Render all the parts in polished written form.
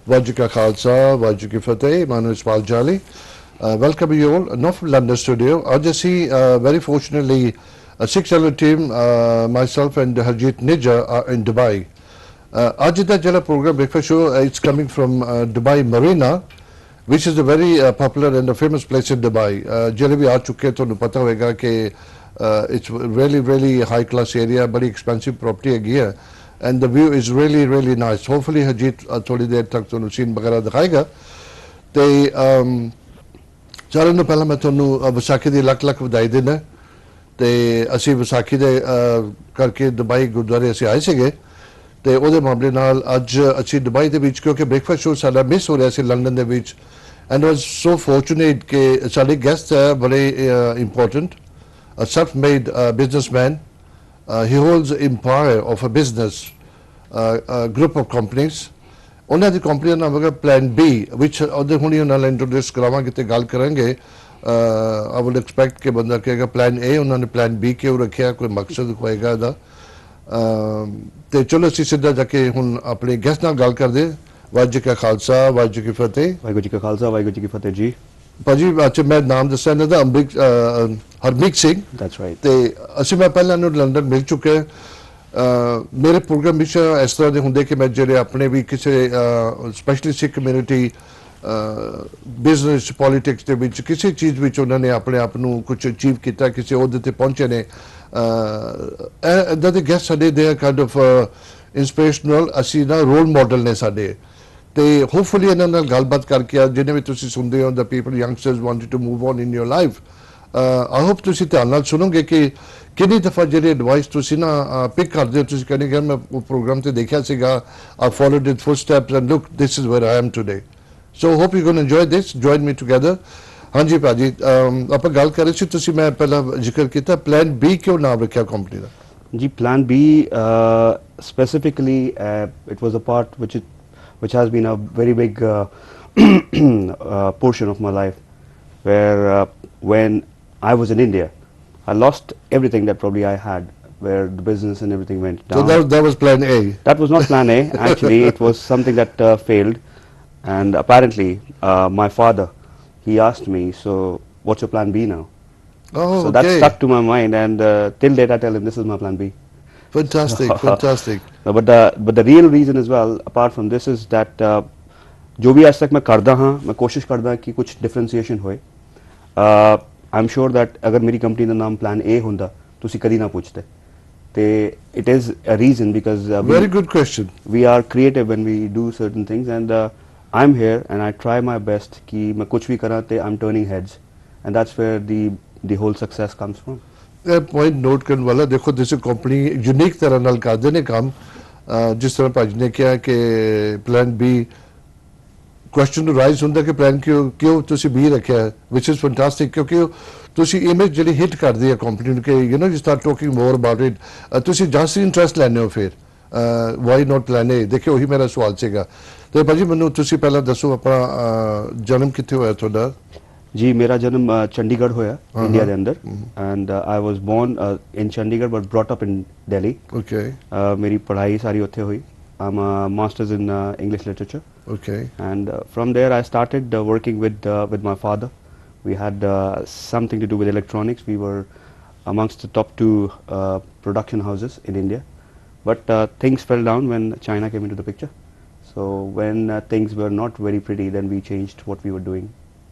Wajju Ka Khalsa, Wajju Ki Fateh, Manu Ismail Jali. Welcome you all, not from London studio. Ajasi, very fortunately, a six-year team, myself and Harjeet Nija are in Dubai. Ajita Jala program breakfast show, it's coming from Dubai Marina, which is a very popular and a famous place in Dubai. Jalebi aa chuke to pata hoega ke it's really high class area, very expensive property hai, and the view is really nice. Hopefully Harjeet thodi der tak tonu scene bagara dikhayega. Te ਸਾਰਿਆਂ ਨੂੰ ਪਹਿਲਾਂ ਮੈਂ ਤੁਹਾਨੂੰ ਵਿਸਾਖੀ ਦੀ ਲੱਖ ਵਧਾਈ ਦਿੰਦਾ ਤੇ ਅਸੀਂ ਵਿਸਾਖੀ ਦੇ ਕਰਕੇ ਦੁਬਈ ਗੁਰਦੁਆਰੇ ਅਸੀਂ ਆਏ ਸੀਗੇ ਤੇ ਉਹਦੇ ਮਾਮਲੇ ਨਾਲ ਅੱਜ ਅਸੀਂ ਦੁਬਈ ਦੇ ਵਿੱਚ ਕਿਉਂਕਿ ਬ੍ਰੇਕਫਾਸਟ ਸ਼ੋ ਸਾਡਾ ਮਿਸ ਹੋ ਰਿਹਾ ਸੀ ਲੰਡਨ ਦੇ ਵਿੱਚ ਐਂਡ ਵਾਸ ਸੋ ਫੋਰਚੂਨੇਟ ਕਿ ਸਾਡੇ ਗੈਸਟ ਹੈ ਬੜੇ important self made businessman he holds empire of a business group of companies ਉਹਨਾਂ ਦੀ ਕੰਪਨੀ ਦਾ ਨਾਮ ਹੈਗਾ ਪਲਾਨ ਬੀ ਵਿਚ ਉਹਦੇ ਹੁਣੀ ਉਹਨਾਂ ਨਾਲ ਇੰਟਰੋਡਿਊਸ ਕਰਾਵਾਂਗੇ ਤੇ ਗੱਲ ਕਰਾਂਗੇ ਆਈ ਵੁੱਡ ਐਕਸਪੈਕਟ ਕਿ ਬੰਦਾ ਕਹੇਗਾ ਪਲਾਨ ਏ ਉਹਨਾਂ ਨੇ ਪਲਾਨ ਬੀ ਕਿਉਂ ਰੱਖਿਆ ਕੋਈ ਮਕਸਦ ਹੋਏਗਾ ਇਹਦਾ ਤੇ ਚਲੋ ਅਸੀਂ ਸਿੱਧਾ ਜਾ ਕੇ ਹੁਣ ਆਪਣੇ ਗੈਸਟ ਨਾਲ ਗੱਲ ਕਰਦੇ ਵਾਹਿਗੁਰੂ ਕਾ ਖਾਲਸਾ ਵਾਹਿਗੁਰੂ ਕੀ ਫਤਿਹ ਵਾਹਿਗੁਰੂ ਜੀ ਕਾ ਖਾਲਸਾ ਵਾਹਿਗੁਰੂ ਜੀ ਕੀ ਫਤਿਹ ਜੀ ਭਾਜੀ ਅੱਜ ਮੈਂ ਨਾਮ ਦੱਸਿਆ ਇਹਨਾਂ ਦਾ ਹਰਮੀਤ ਸਿੰਘ ਦੈਟਸ ਰਾਈਟ ਤੇ ਅਸੀਂ ਮੈਂ ਪਹਿਲਾਂ ਨੂੰ ਲੰਡਨ ਮਿਲ ਚੁੱਕੇ ਮੇਰੇ ਪ੍ਰੋਗਰਾਮ ਵਿੱਚ ਇਸ ਤਰ੍ਹਾਂ ਦੇ ਹੁੰਦੇ ਕਿ ਮੈਂ ਜਿਹੜੇ ਆਪਣੇ ਵੀ ਕਿਸੇ ਸਪੈਸ਼ਲੀ ਸਿੱਖ ਕਮਿਊਨਿਟੀ ਬਿਜ਼ਨਸ ਪੋਲਿਟਿਕਸ ਦੇ ਵਿੱਚ ਕਿਸੇ ਚੀਜ਼ ਵਿੱਚ ਉਹਨਾਂ ਨੇ ਆਪਣੇ ਆਪ ਨੂੰ ਕੁਝ ਅਚੀਵ ਕੀਤਾ ਕਿਸੇ ਅਹੁਦੇ ਤੇ ਪਹੁੰਚੇ ਨੇ ਦੇ ਗੈਸਟ ਸਾਡੇ ਦੇ ਕਾਈਂਡ ਆਫ ਇੰਸਪੀਰੇਸ਼ਨਲ ਅਸੀਂ ਨਾ ਰੋਲ ਮਾਡਲ ਨੇ ਸਾਡੇ ਤੇ ਹੋਪਫੁਲੀ ਇਹਨਾਂ ਨਾਲ ਗੱਲਬਾਤ ਕਰਕੇ ਜਿਹਨੇ ਵੀ ਤੁਸੀਂ ਸੁਣਦੇ ਹੋ the people youngsters wanted to move on in your life I hope ਤੁਸੀਂ ਧਿਆਨ ਨਾਲ ਸੁਣੋਗੇ ਕਿ ਕਿੰਨੀ ਦਫਾ ਜਿਹੜੇ ਐਡਵਾਈਸ ਤੁਸੀਂ ਨਾ ਪਿਕ ਕਰਦੇ ਹੋ ਤੁਸੀਂ ਕਹਿੰਦੇ ਕਿ ਮੈਂ ਉਹ ਪ੍ਰੋਗਰਾਮ ਤੇ ਦੇਖਿਆ ਸੀਗਾ I followed it footsteps and look this is where I am today so hope you going enjoy this join me together ਹਾਂਜੀ ਭਾਜੀ ਆਪਾਂ ਗੱਲ ਕਰ ਰਹੇ ਸੀ ਤੁਸੀਂ ਮੈਂ ਪਹਿਲਾਂ ਜ਼ਿਕਰ ਕੀਤਾ ਪਲਾਨ ਬੀ ਕਿਉਂ ਨਾਮ ਰੱਖਿਆ ਕੰਪਨੀ ਦਾ ਜੀ plan B specifically it was a part which has been a very big portion of my life where when I was in India I lost everything that probably I had where the business and everything went down. So that was plan A. That was not plan A actually it was something that failed and apparently my father he asked me so what's your plan B now? Oh, so that stuck to my mind and till date I tell him this is my plan B. Fantastic. But the real reason as well apart from this is that जो भी आज तक मैं करदा हाँ मैं कोशिश करदा कि कुछ differentiation होए I'm sure that अगर मेरी कंपनी का नाम plan A होंदा तुसी कदी ना पूछते ते it is a reason because very good question we are creative when we do certain things and I'm here and I try my best कि मैं कुछ भी करा ते I'm turning heads and that's where the whole success comes from. Point note ਕਰਨ ਵਾਲਾ ਦੇਖੋ ਦਿਸ company unique ਤਰ੍ਹਾਂ ਨਾਲ ਕਰਦੇ ਨੇ ਕੰਮ ਜਿਸ ਤਰ੍ਹਾਂ ਭਾਜੀ ਨੇ ਕਿਹਾ ਕਿ ਪਲਾਨ ਬੀ ਕੁਐਸਚਨ ਰਾਈਜ਼ ਹੁੰਦਾ ਕਿ ਪਲਾਨ ਕਿਉਂ ਤੁਸੀਂ ਬੀ ਰੱਖਿਆ ਵਿਚ ਇਜ਼ ਫੈਂਟੈਸਟਿਕ ਕਿਉਂਕਿ ਤੁਸੀਂ ਇਮੇਜ ਜਿਹੜੀ ਹਿੱਟ ਕਰਦੀ ਹੈ ਕੰਪਨੀ ਨੂੰ ਕਿ you نو you start talking more about it ਤੁਸੀਂ ਜਾਸਤੀ ਇੰਟਰਸਟ ਲੈਣੇ ਹੋ ਫਿਰ ਵਾਈ ਨਾਟ ਪਲਾਨ ਏ ਦੇਖਿਓ ਉਹੀ ਮੇਰਾ ਸਵਾਲ ਸੀਗਾ ਤੇ ਭਾਜੀ ਮੈਨੂੰ ਤੁਸੀਂ ਪਹਿਲਾਂ ਦੱਸੋ ਆਪਣਾ ਜਨਮ ਕਿੱਥੇ ਹੋਇਆ ਤੁਹਾਡਾ जी मेरा जन्म चंडीगढ़ होया इंडिया के अंदर and I was born in Chandigarh but brought up in Delhi okay मेरी पढ़ाई सारी उत्थे हुई I am masters in English literature okay and from there I started working with my father we had something to do with electronics we were amongst the top 2 production houses in India but things fell down when China came into the picture so when things were not very pretty then we changed what we were doing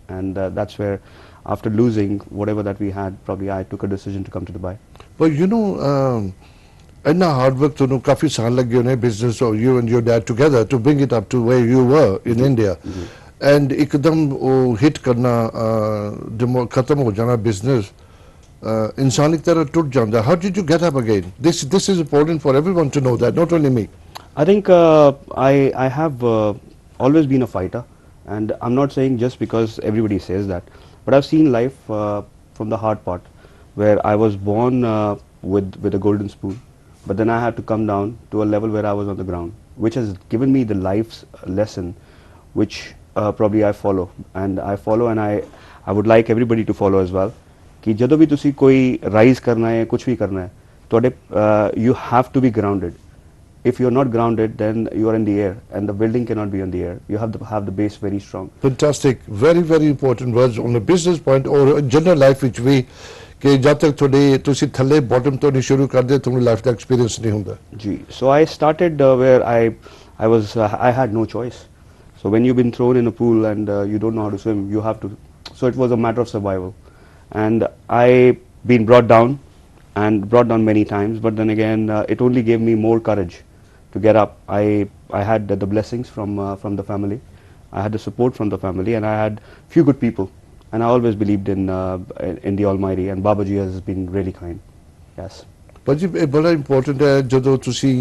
and that's where after losing whatever that we had probably I took a decision to come to Dubai. But you know inna hard work to kafi saal lag gaye ne business of you and your dad together to bring it up to where you were in India and ekdam hit karna khatam ho jana business insani tarah tut janda how did you get up again this is important for everyone to know that not only me I think I have always been a fighter and I'm not saying just because everybody says that but I've seen life from the hard part where I was born with a golden spoon but then I had to come down to a level where I was on the ground which has given me the life's lesson which probably I follow and I would like everybody to follow as well कि जदों भी तुसी कोई rise करना है कुछ भी करना है तोड़े you have to be grounded if you're not grounded, then you are in the air, and the building cannot be on the air. You have to have the base very strong. Fantastic. Very, very important words on a business point or a general life which we ਕਿ ਜਦ ਤੱਕ ਤੁਹਾਡੇ ਤੁਸੀਂ ਥੱਲੇ bottom ਤੋਂ ਨਹੀਂ ਸ਼ੁਰੂ ਕਰਦੇ ਤੁਹਾਨੂੰ ਲਾਈਫ ਦਾ ਐਕਸਪੀਰੀਅੰਸ ਨਹੀਂ ਹੁੰਦਾ Gee. So I started where I had no choice. So when you've been thrown in a pool and you don't know how to swim, you have to. So it was a matter of survival, and I been brought down, and brought down many times. But then again, it only gave me more courage to get up. I had the blessings from the family. I had the support from the family, and I had few good people. And I always believed in the Almighty, and Babaji has been really kind. Yes. ਭਾਜੀ ਇਹ ਬੜਾ important ਹੈ ਜਦੋਂ ਤੁਸੀਂ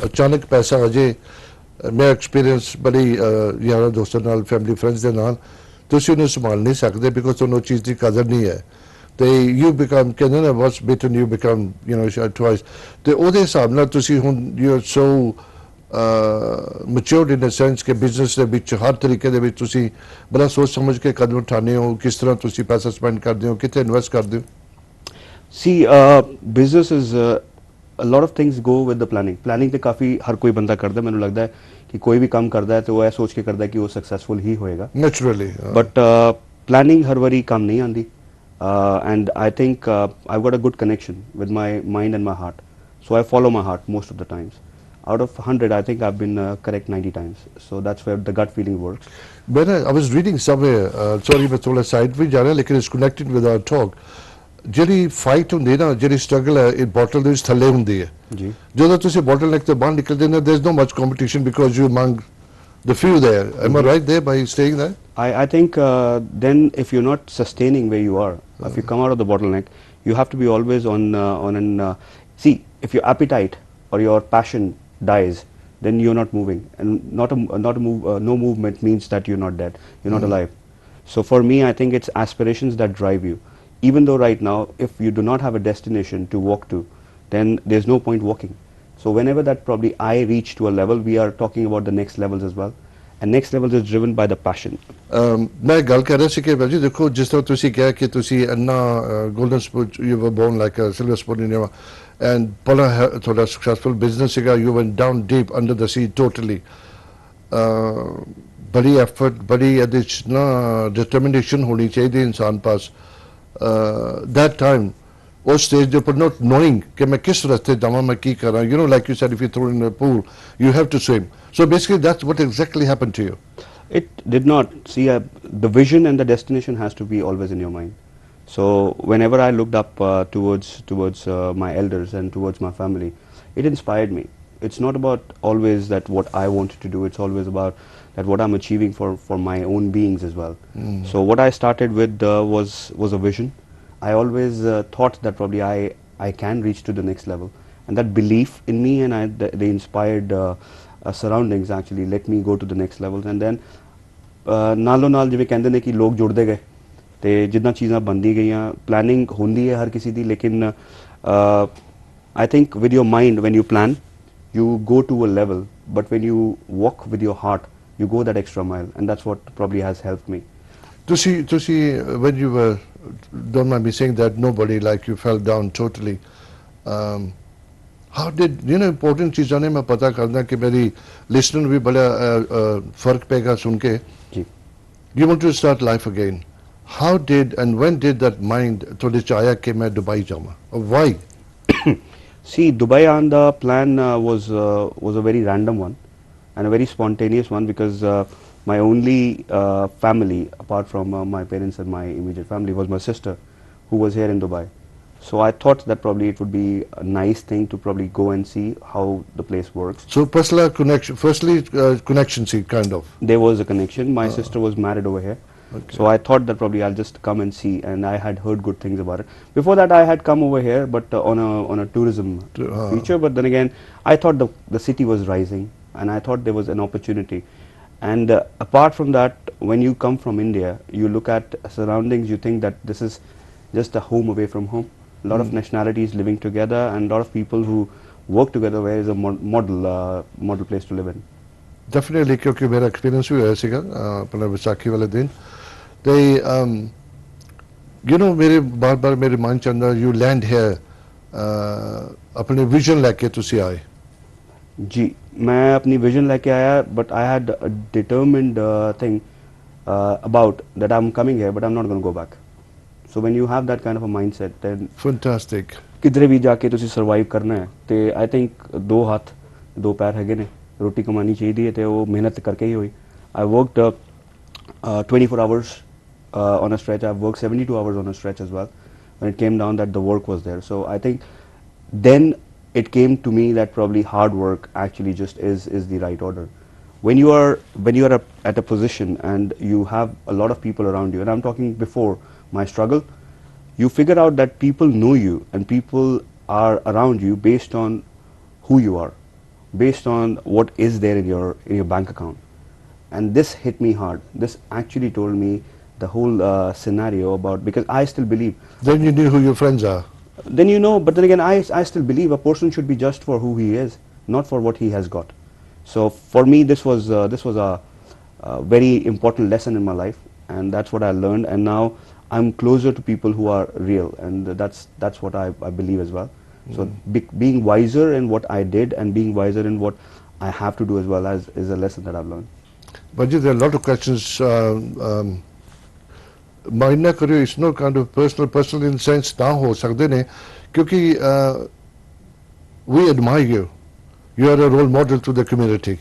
ਅਚਾਨਕ ਪੈਸਾ ਆ ਜੇ ਮੈਂ ਐਕਸਪੀਰੀਅੰਸ ਬੜੀ ਯਾਰਾਂ ਦੋਸਤਾਂ ਨਾਲ ਫੈਮਿਲੀ ਫਰੈਂਡਸ ਦੇ ਨਾਲ ਤੁਸੀਂ ਉਹਨੂੰ ਸੰਭਾਲ ਨਹੀਂ ਸਕਦੇ ਬਿਕੋਜ਼ ਤੁਹਾਨੂੰ ਉਹ ਚੀਜ਼ ਦੀ ਕਦਰ ਨਹੀਂ ਹੈ ਤੇ ਯੂ ਬਿਕਮ ਕਹਿੰਦੇ ਨਾ what's bitten you become you know twice ਤੇ ਉਹਦੇ ਹਿਸਾਬ ਨਾਲ ਤੁਸੀਂ ਹੁਣ you are so matured in a sense ਕਿ ਬਿਜ਼ਨਸ ਦੇ ਵਿੱਚ ਹਰ ਤਰੀਕੇ ਦੇ ਵਿੱਚ ਤੁਸੀਂ ਬੜਾ ਸੋਚ ਸਮਝ ਕੇ ਕਦਮ ਉਠਾਉਂਦੇ ਹੋ ਕਿਸ ਤਰ੍ਹਾਂ ਤੁਸੀਂ ਪੈਸਾ ਸਪੈਂਡ ਕਰਦੇ ਹੋ ਕਿੱਥੇ ਇਨਵੈਸਟ ਕਰਦੇ ਹੋ See, business is a lot of things go with the planning. Planning ਤੇ ਕਾਫੀ ਹਰ ਕੋਈ ਬੰਦਾ ਕਰਦਾ ਮੈਨੂੰ ਲੱਗਦਾ ਹੈ ਕਿ ਕੋਈ ਵੀ ਕੰਮ ਕਰਦਾ ਹੈ ਤੇ ਉਹ ਇਹ ਸੋਚ ਕੇ ਕਰਦਾ ਹੈ ਕਿ ਉਹ ਸਕਸੈਸਫੁਲ ਹੀ ਹੋਏਗਾ ਨੈਚੁਰਲੀ ਬਟ planning ਹਰ ਵਾਰੀ ਕੰਮ ਨਹੀਂ ਆਉਂਦੀ and I think I've got a good connection with my mind and my heart, so I follow my heart most of the times. Out of 100 I think I've been correct 90 times, so that's where the gut feeling works. When I was reading somewhere, sorry मैं थोड़ा side भी जा रहा है लेकिन it's connected with our talk. ਜਿਹੜੀ fight ਹੁੰਦੀ ਨਾ ਜਿਹੜੀ ਸਟਰਗਲ ਹੈ ਇਹ ਬੋਟਲ ਦੇ ਵਿੱਚ ਥੱਲੇ ਹੁੰਦੀ ਹੈ ਜੀ ਜਦੋਂ ਤੁਸੀਂ ਬੋਟਲ ਨੈਕ ਤੋਂ ਬਾਹਰ ਨਿਕਲਦੇ ਨੇ there is no much competition because you among the few there. Am I right there by saying that? I think then if you're not sustaining where you are, if you come out of the bottleneck, you have to be always on an see, if your appetite or your passion dies, then you're not moving, and no movement means that you're not dead, you're not alive. So for me, I think it's aspirations that drive you. Even though right now, if you do not have a destination to walk to, then there's no point walking. So whenever that probably I reach to a level, we are talking about the next levels as well. And next levels is driven by the passion. ਮੈਂ ਗੱਲ ਕਰ ਰਿਹਾ ਸੀ ਕਿ ਭਾਜੀ ਦੇਖੋ ਜਿਸ ਤਰ੍ਹਾਂ ਤੁਸੀਂ ਕਿਹਾ ਕਿ ਤੁਸੀਂ ਇੰਨਾ golden spoon you were born like a silver spoon in your and ਬੜਾ ਤੁਹਾਡਾ ਸਕਸੈਸਫੁਲ ਬਿਜ਼ਨਸ ਸੀਗਾ you went down deep under the sea totally ਬੜੀ ਐਫਰਟ ਬੜੀ ਇਹਦੇ 'ਚ ਨਾ ਡਿਟਰਮੀਨੇਸ਼ਨ ਹੋਣੀ ਚਾਹੀਦੀ ਇਨਸਾਨ ਪਾਸ that time ਉਸ ਸਟੇਜ ਦੇ ਉੱਪਰ not knowing ਕਿ ਮੈਂ ਕਿਸ ਰਸਤੇ ਜਾਵਾਂ ਮੈਂ ਕੀ ਕਰਾਂ you know like you said if you throw in a pool you have to swim so basically that's what exactly happened to you. It did not. See, the vision and the destination has to be always in your mind. So whenever I looked up towards my elders and towards my family, it inspired me. It's not about always that what I wanted to do, it's always about that what I'm achieving for my own beings as well. So what I started with was a vision. I always thought that probably I can reach to the next level, and that belief in me and the inspired surroundings actually let me go to the next levels. And then ਨਾਲੋਂ ਨਾਲ ਜਿਵੇਂ ਕਹਿੰਦੇ ਨੇ ਕਿ ਲੋਕ ਜੁੜਦੇ ਗਏ ਤੇ ਜਿੱਦਾਂ ਚੀਜ਼ਾਂ ਬਣਦੀ ਗਈਆਂ ਪਲੈਨਿੰਗ ਹੁੰਦੀ ਹੈ ਹਰ ਕਿਸੇ ਦੀ ਲੇਕਿਨ I think with your mind when you plan you go to a level, but when you walk with your heart you go that extra mile, and that's what probably has helped me. ਤੁਸੀਂ when you were don't mind me saying that nobody like you fell down totally how did you know important ਚੀਜ਼ਾਂ ਨੇ ਮੈਂ ਪਤਾ ਕਰਦਾ ਕਿ ਮੇਰੀ listener ਨੂੰ ਵੀ ਬੜਾ ਫਰਕ ਪੈਗਾ ਸੁਣ ਕੇ ਜੀ you want to start life again, how did and when did that mind ਤੁਹਾਡੇ ਚ ਆਇਆ ਕਿ ਮੈਂ ਦੁਬਈ ਜਾਵਾਂ why? See, Dubai on the plan was a very random one and a very spontaneous one, because my only family apart from my parents and my immediate family was my sister, who was here in Dubai. So I thought that probably it would be a nice thing to probably go and see how the place works. So personal connection, firstly connection see kind of. There was a connection. My sister was married over here. Okay. So I thought that probably I'll just come and see, and I had heard good things about it. Before that I had come over here, but on a tourism feature. But then again, I thought the city was rising, and I thought there was an opportunity. And apart from that, when you come from India, you look at surroundings, you think that this is just a home away from home. A lot of nationalities living together, and a lot of people who work together, where is a model place to live in. Definitely, क्योंकि मेरा experience भी है सीगा अपने विसाखी वाले दिन they you know मेरे बार मेरे mind च अंदर you land here अपने vision लेके तुसी आए जी, मैं अपनी विजन लेके आया, but I had a determined thing about that I'm coming here, but I'm not going to go back. So when you have that kind of a mindset, then Fantastic. ਕਿਧਰੇ ਵੀ ਜਾ ਕੇ ਤੁਸੀਂ ਸਰਵਾਈਵ ਕਰਨਾ ਹੈ ਤੇ I think ਦੋ ਹੱਥ ਦੋ ਪੈਰ ਹੈਗੇ ਨੇ, ਰੋਟੀ ਕਮਾਣੀ ਚਾਹੀਦੀ ਹੈ ਤੇ ਉਹ ਮਿਹਨਤ ਕਰਕੇ ਹੀ ਹੋਈ. I worked 24 hours on a stretch. I've worked 72 hours on a stretch as well when it came down that the work was there. So I think then it came to me that probably hard work actually just is the right order. When you are at a position and you have a lot of people around you, and I'm talking before my struggle, you figure out that people know you and people are around you based on who you are, based on what is there in your bank account. And this hit me hard. This actually told me the whole scenario about, because I still believe, Then you knew who your friends are. then you know, but then again I still believe a person should be just for who he is, not for what he has got. So for me this was a very important lesson in my life, and that's what I learned, and now I'm closer to people who are real, and that's what I believe as well. So being wiser in what I did and being wiser in what I have to do as well as is a lesson that I've learned. But there are a lot of questions. Mind na kariyo, it's not kind of personal in sense na ho sakde ne, kyunki we admire you. You are a role model to the community.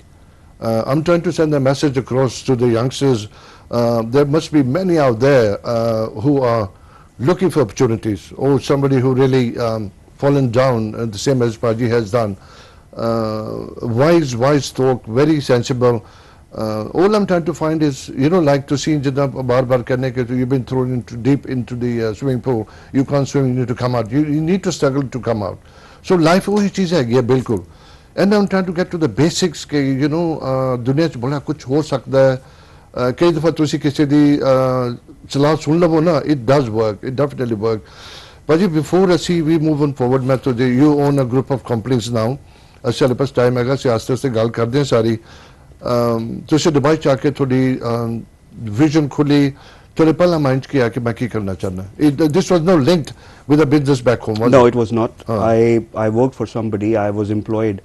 I'm trying to send a message across to the youngsters. There must be many out there who are looking for opportunities, or somebody who really fallen down, the same as Paji has done. Wise talk, very sensible. All I'm trying to find is, like to see bar you've been thrown deep into the swimming pool. You can't swim, you need to come out. You need to struggle to come out. So life वही चीज़ है ये बिल्कुल. And I'm trying to get to the basics के दुनिया च बड़ा कुछ हो सकता है. कई दफ़ा तुसी किसी दी सलाह सुन लवो ना, it does work, it definitely work. But before we move on forward, मैं तो you own a group of companies now. अच्छा ले पास टाइम हैगा सियासत से गल करते हैं सारी. तुसी दुबई च आके थोड़ी विजन खुली, थोड़े पहला माइंड किया कि मैं की करना चाहना. This was not linked with a business back home, was No, it? it was not. I worked for somebody. I was employed.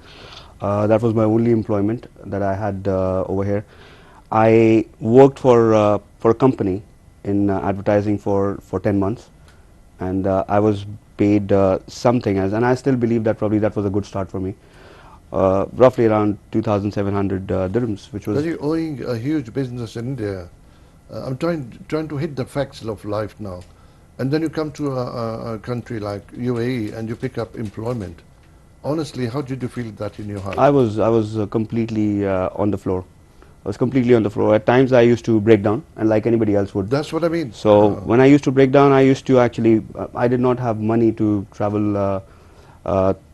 That was my only employment that I had over here. I worked for a company in advertising for 10 months, and I was paid something as, and I still believe that probably that was a good start for me. Roughly around 2,700 dirhams, which was. But you're owning a huge business in India. I'm trying to hit the facts of life now. And then you come to a country like UAE and you pick up employment. Honestly, how did you feel that in your heart? I was completely on the floor. I was completely on the floor. At times I used to break down, and like anybody else would. That's what I mean. So when I used to break down, I used to actually, I did not have money to travel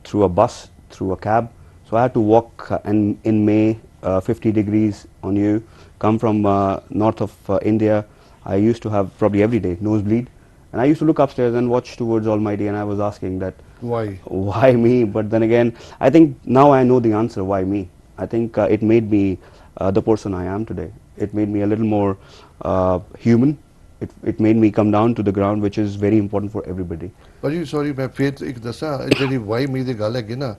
through a bus, through a cab. So I had to walk in May, 50 degrees on you, come from north of India. I used to have probably every day nosebleed. And I used to look upstairs and watch towards Almighty, and I was asking that, why me? But then again, I think now I know the answer, why me? I think it made me the person I am today. It made me a little more human. It made me come down to the ground, which is very important for everybody. But you sorry, my faith ek dasa actually why me the gala gina.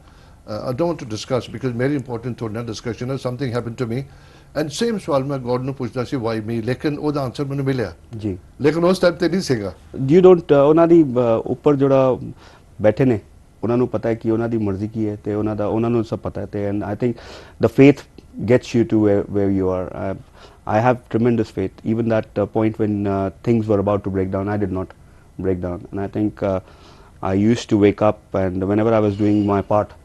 I don't want to discuss because very important to discussion. Something happened to me. And same सवाल मैं God ਨੂੰ ਪੁੱਛਦਾ ਸੀ why me, लेकिन ਉਹਦਾ answer ਮੈਨੂੰ ਮਿਲਿਆ जी. लेकिन उस टाइम ਤੇ ਨਹੀਂ ਸੀਗਾ. You don't ਉਹਨਾਂ ਦੀ ਉੱਪਰ ਜਿਹੜਾ ਬੈਠੇ ਨੇ ਉਹਨਾਂ ਨੂੰ ਪਤਾ ਹੈ ਕਿ ਉਹਨਾਂ ਦੀ ਮਰਜ਼ੀ ਕੀ ਹੈ ਤੇ ਉਹਨਾਂ ਨੂੰ ਸਭ ਪਤਾ ਹੈ ਤੇ and I think the faith gets you to where you are. I have tremendous faith. Even that point when things were about to break down, I did not break down, and I think I used to wake up, and whenever I was doing my part,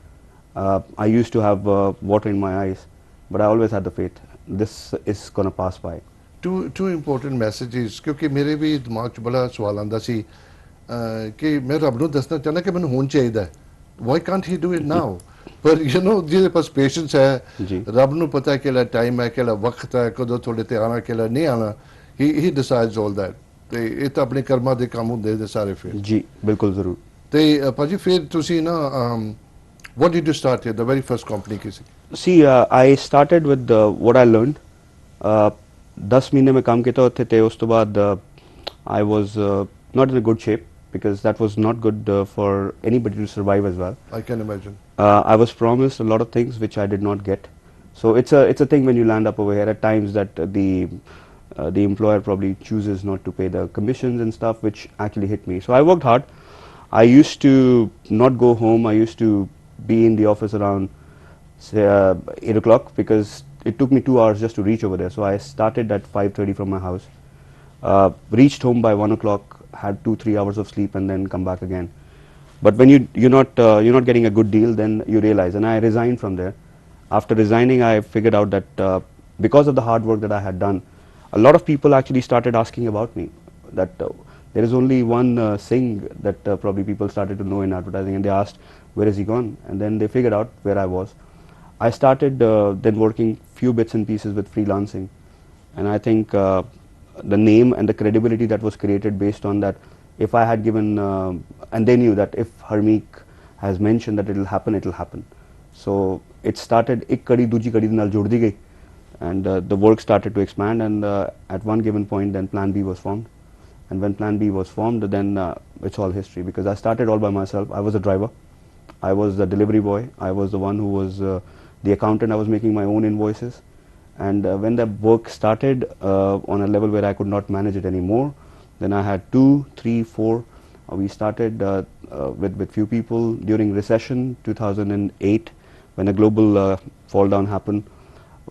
I used to have water in my eyes, but I always had the faith. This is going to pass by. Two important messages क्योंकि मेरे भी दिमाग 'ਚ बड़ा सवाल आंदा सी कि मैं रब ਨੂੰ ਦੱਸਣਾ ਚਾਹਨਾ ਕਿ ਮੈਨੂੰ ਹੁਣ ਚਾਹੀਦਾ. Why can't he do it now? ਪਰ ਜਿਹਦੇ ਪਾਸ ਪੇਸ਼ੈਂਸ ਹੈ, ਰੱਬ ਨੂੰ ਪਤਾ ਕਿਹੜਾ ਟਾਈਮ ਹੈ, ਕਿਹੜਾ ਵਕਤ ਹੈ, ਕਦੋਂ ਤੁਹਾਡੇ ਤੇ ਆਣਾ, ਕਿਹੜਾ ਨਹੀਂ ਆਣਾ. He decides all that. ਤੇ ਇਹ ਤਾਂ ਆਪਣੇ ਕਰਮਾਂ ਦੇ ਕੰਮ ਹੁੰਦੇ ਨੇ ਸਾਰੇ ਫਿਰ. ਜੀ ਬਿਲਕੁਲ ਜ਼ਰੂਰ. ਤੇ ਭਾਜੀ ਫਿਰ ਤੁਸੀਂ ਨਾ what did you start here? The very first company किसी? See, I started with what I learned. 10 महीने में काम किया होते थे. उस तो बाद I was not in a good shape. because that was not good for anybody to survive as well. I can imagine. I was promised a lot of things which I did not get. So it's a thing when you land up over here at times that the employer probably chooses not to pay the commissions and stuff, which actually hit me. So I worked hard. I used to not go home. I used to be in the office around say 8 o'clock because it took me 2 hours just to reach over there. So I started at 5:30 from my house, reached home by 1 o'clock, had 2-3 hours of sleep, and then come back again. But when you're not getting a good deal, then you realize. And I resigned from there. After resigning, I figured out that because of the hard work that I had done, a lot of people actually started asking about me. That there is only one Singh that probably people started to know in advertising, and they asked, "Where is he gone?" And then they figured out where I was. I started then working few bits and pieces with freelancing, and I think the name and the credibility that was created based on that. If I had given, and they knew that if Harmeek has mentioned that it will happen, it will happen. So it started, ek kadi duji kadi nal jod di gayi, and the work started to expand. And at one given point, then Plan B was formed. And when Plan B was formed, then it's all history, because I started all by myself. I was a driver, I was the delivery boy, I was the one who was the accountant. I was making my own invoices. And when the work started on a level where I could not manage it anymore, then I had 2, 3, 4. We started with few people during recession 2008, when a global fall down happened.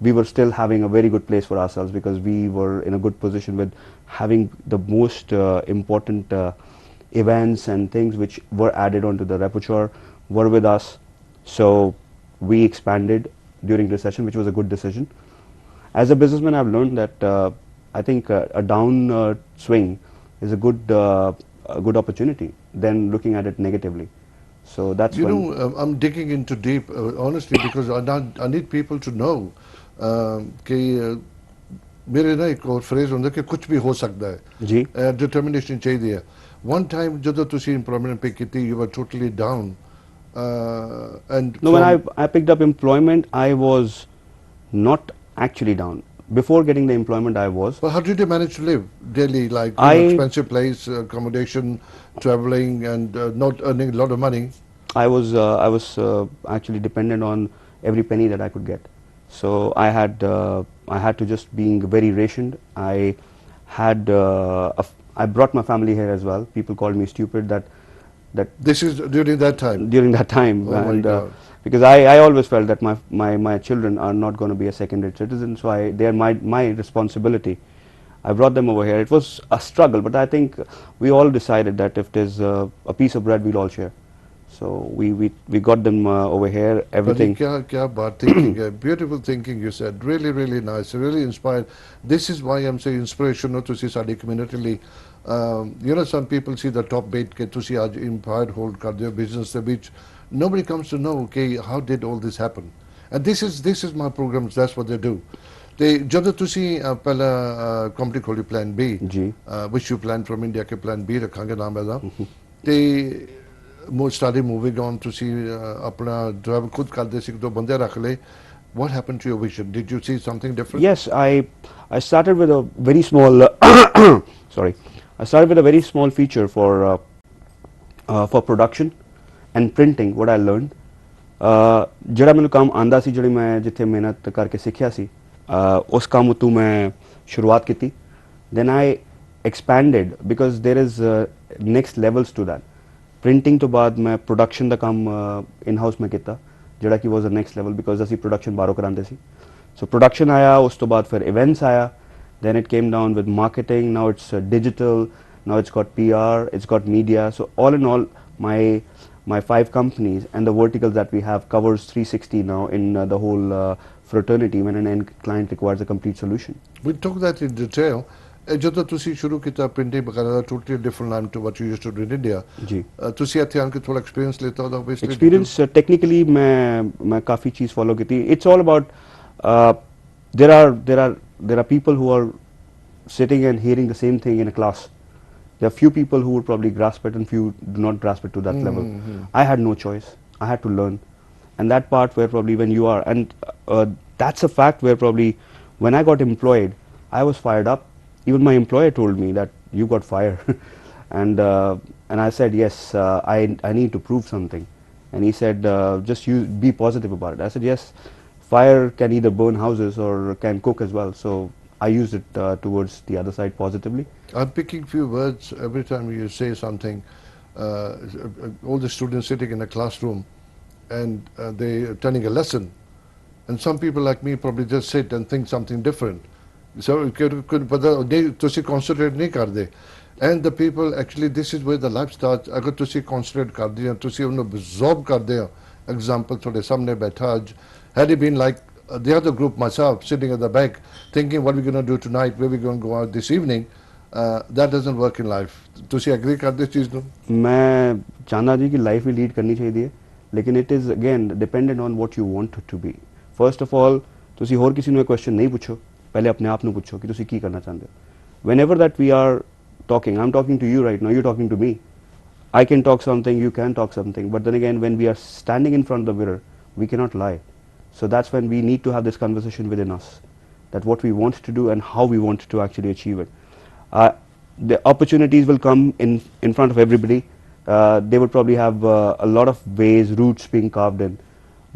We were still having a very good place for ourselves, because we were in a good position with having the most important events and things which were added onto the repertoire were with us. So we expanded during recession, which was a good decision. As a businessman, I've learned that I think a down swing is a good opportunity than looking at it negatively. So that's You when know, I'm digging into deep, honestly, because I need people to know कि मेरे ना एक और phrase होंदा कि कुछ भी हो सकता है जी डिटर्मिनेशन चाहिए है one time ਜਦੋਂ ਤੁਸੀਂ employment pick ਕੀਤੀ you were totally down and no, when from I picked up employment, I was not actually down. Before getting the employment, I was. but how did you manage to live daily, like expensive place, accommodation, traveling, and not earning a lot of money? I was actually dependent on every penny that I could get. So I had to just being very rationed. I had I brought my family here as well. People called me stupid that This is during that time. during that time. Oh my And God. because I always felt that my children are not going to be a second-rate citizen, so they are my responsibility. I brought them over here. It was a struggle, but I think we all decided that if there's a piece of bread, we'll all share. So we got them over here. Everything. Kya baat thinking hai. Beautiful thinking, you said. Really, really nice. Really inspired. This is why I'm saying inspirational to see saadi community li. You know, some people see the top bait ke tusi aaj empire hold kar diyo business the beach. Nobody comes to know, okay, how did all this happen? And this is my programs. That's what they do. They ਜਦੋਂ ਤੁਸੀਂ ਪਹਿਲਾ company ਖੋਲੀ plan B G which you planned from India K plan B ਰੱਖਾਂਗੇ ਨਾਮ ਇਹਦਾ ਤੇ started moving on ਤੁਸੀਂ ਆਪਣਾ ਡਰਾਈਵ ਖੁਦ ਕਰਦੇ ਸੀ ਦੋ ਬੰਦੇ ਰੱਖ ਲਏ. What happened to your vision? Did you see something different? Yes, I started with a very small sorry, I started with a very small feature for production and printing. What I learned, ਜਿਹੜਾ ਮੈਨੂੰ ਕੰਮ ਆਂਦਾ ਸੀ, ਜਿਹੜੀ ਮੈਂ ਜਿੱਥੇ ਮਿਹਨਤ ਕਰਕੇ ਸਿੱਖਿਆ ਸੀ, ਉਸ ਕੰਮ ਉਤੋਂ ਮੈਂ ਸ਼ੁਰੂਆਤ ਕੀਤੀ. Then I expanded, because there is next levels to that. Printing ਤੋਂ ਬਾਅਦ ਮੈਂ production ਦਾ ਕੰਮ in-house ਮੈਂ ਕੀਤਾ, ਜਿਹੜਾ ਕਿ was the next level, because ਅਸੀਂ production ਬਾਹਰੋਂ ਕਰਾਉਂਦੇ ਸੀ. So production ਆਇਆ, ਉਸ ਤੋਂ ਬਾਅਦ ਫਿਰ events ਆਇਆ. Then it came down with marketing. Now it's digital. Now it's got PR. It's got media. So all in all, my 5 companies and the verticals that we have covers 360 now in the whole fraternity when an end client requires a complete solution. We'll talk that in detail. ਜਦੋਂ ਤੁਸੀਂ ਸ਼ੁਰੂ ਕੀਤਾ printing ਵਗੈਰਾ ਦਾ totally different line to what you used to do in India. जी ਤੁਸੀਂ ਇੱਥੇ ਆਣ ਕੇ ਥੋੜਾ experience ਲਿੱਤਾ ਉਹਦਾ obviously. एक्सपीरियंस टेक्निकली मैं काफ़ी चीज़ फॉलो की थी. It's all about there are people who are sitting and hearing the same thing in a class. There are few people who would probably grasp it and few do not grasp it to that level. I had no choice. I had to learn. And that part where probably when you are, and that's a fact where probably when I got employed, I was fired up. Even my employer told me that you got fired. and I said yes, I need to prove something, and he said just you be positive about it. I said yes, fire can either burn houses or can cook as well, so I used it towards the other side positively. I'm picking few words every time you say something. All the students sitting in a classroom and they are turning a lesson. And some people like me probably just sit and think something different. So could ਤੁਸੀਂ concentrate नहीं ਕਰਦੇ. And the people actually this is where the life starts. अगर ਤੁਸੀਂ concentrate ਕਰਦੇ ਹੋ ਤੁਸੀਂ ਉਹਨੂੰ absorb ਕਰਦੇ ਹੋ. Example ਤੁਹਾਡੇ ਸਾਹਮਣੇ ਬੈਠਾ ਅੱਜ. Had it been like the other group myself sitting at the back thinking what we're going to do tonight, where we're going to go out this evening, that doesn't work in life. ਤੁਸੀਂ agree ਕਰਦੇ ਇਸ ਚੀਜ਼ ਨੂੰ? मैं चाहना जी कि life भी lead करनी चाहिए लेकिन it is again dependent on what you want to be first of all ਤੁਸੀਂ ਹੋਰ ਕਿਸੇ ਨੂੰ ਇਹ ਕੁਐਸਚਨ ਨਹੀਂ ਪੁੱਛੋ ਪਹਿਲੇ ਆਪਣੇ ਆਪ ਨੂੰ ਪੁੱਛੋ ਕਿ ਤੁਸੀਂ ਕੀ ਕਰਨਾ ਚਾਹੁੰਦੇ ਹੋ whenever that we are talking I'm talking to you right now you're talking to me I can talk something you can talk something but then again when we are standing in front of the mirror we cannot lie so that's when we need to have this conversation within us that what we want to do and how we want to actually achieve it the opportunities will come in front of everybody. They would probably have a lot of ways, routes being carved in.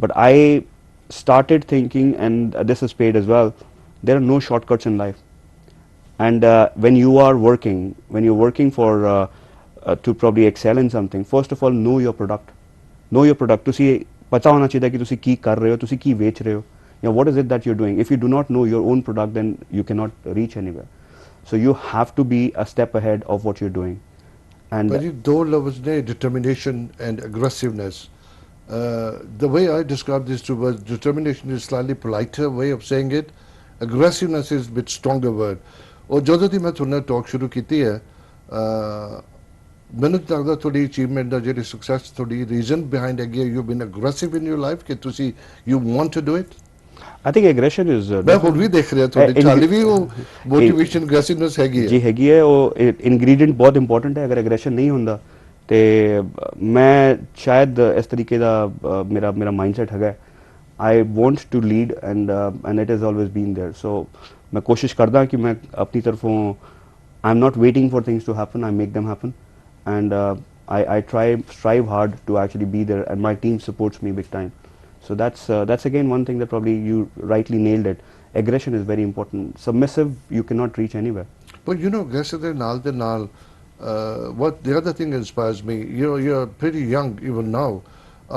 But I started thinking, and this is paid as well, there are no shortcuts in life. And when you're working for to probably excel in something, first of all, know your product. Know your product. ਤੁਸੀਂ ਪਤਾ ਹੋਣਾ ਚਾਹੀਦਾ ਕਿ ਤੁਸੀਂ ਕੀ ਕਰ ਰਹੇ ਹੋ, ਤੁਸੀਂ ਕੀ ਵੇਚ ਰਹੇ ਹੋ. What is it that you're doing? If you do not know your own product, then you cannot reach anywhere. So you have to be a step ahead of what you're doing. And But ਦੋ levels ਨੇ determination and aggressiveness. The way I describe these two words, determination is slightly politer way of saying it. Aggressiveness is a bit stronger word. और ਜਦੋਂ ਦੀ ਮੈਂ ਤੁਹਾਡੇ ਨਾਲ talk ਸ਼ੁਰੂ ਕੀਤੀ ਹੈ ਮੈਨੂੰ ਲੱਗਦਾ ਤੁਹਾਡੀ ਅਚੀਵਮੈਂਟ ਦਾ ਜਿਹੜੀ ਸਕਸੈਸ ਤੁਹਾਡੀ ਰੀਜ਼ਨ ਬਿਹਾਈਂਡ ਹੈਗੀ ਹੈ you been aggressive in your life ਕਿ ਤੁਸੀਂ you want to do it I think aggression is ਮੈਂ ਹੁਣ ਵੀ ਦੇਖ ਰਿਹਾ ਤੁਹਾਡੇ ਚਾਲੀ ਵੀ ਉਹ ਮੋਟੀਵੇਸ਼ਨ ਅਗਰੈਸਿਵਨੈਸ ਹੈਗੀ ਹੈ ਜੀ ਹੈਗੀ ਹੈ ਉਹ ਇਨਗਰੀਡੀਐਂਟ ਬਹੁਤ ਇੰਪੋਰਟੈਂਟ ਹੈ ਅਗਰ ਐਗਰੈਸ਼ਨ ਨਹੀਂ ਹੁੰਦਾ ਤੇ ਮੈਂ ਸ਼ਾਇਦ ਇਸ ਤਰੀਕੇ ਦਾ ਮੇਰਾ ਮਾਈਂਡਸੈਟ ਹੈਗਾ I want to lead and it has always been there so ਮੈਂ ਕੋਸ਼ਿਸ਼ ਕਰਦਾ ਕਿ ਮੈਂ ਆਪਣੀ ਤਰਫੋਂ I am not waiting for things to happen I make them happen and I strive hard to actually be there and my team supports me big time. So that's again one thing that probably you rightly nailed it. Aggression is very important. Submissive you cannot reach anywhere. But you know, aggressive de naal, what the other thing inspires me, you know, you're pretty young even now.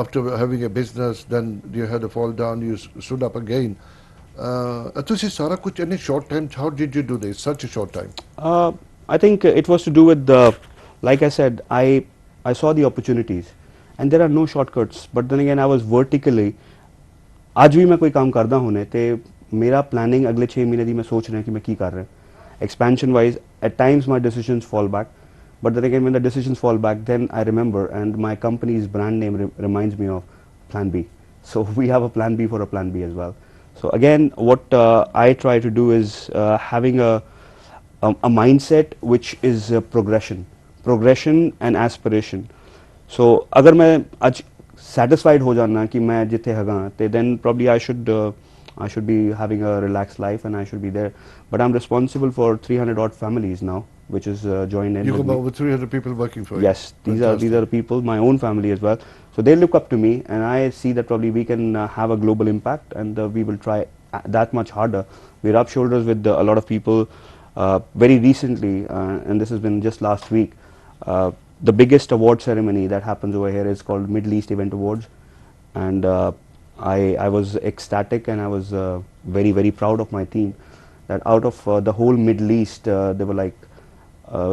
After having a business, then you had a fall down, you stood up again. ਤੁਸੀਂ ਸਾਰਾ ਕੁਝ in a short time, how did you do this, such a short time? I think it was to do with the, like I said, I saw the opportunities and there are no shortcuts but then again I was vertically आज भी मैं कोई काम करदा होने ते मेरा planning अगले 6 महीने दी मैं सोच रहा कि मैं की कर रहा expansion wise at times my decisions fall back but then again when the decisions fall back then I remember and my company's brand name reminds me of plan B so we have a plan B for a plan B as well so again what I try to do is having a mindset which is progression and aspiration so अगर मैं आज satisfied हो जाना कि मैं जिथे हैगा ते then probably I should be having a relaxed life and I should be there but I'm responsible for 300 odd families now which is joined in You with got me. over 300 people working for you. Yes, these are people, my own family as well. So they look up to me, and I see that probably we can have a global impact, and we will try that much harder. We rub shoulders with a lot of people. Very recently, and this has been just last week, the biggest award ceremony that happens over here is called Middle East Event Awards, and I was ecstatic and I was very proud of my team. That out of the whole Middle East, there were like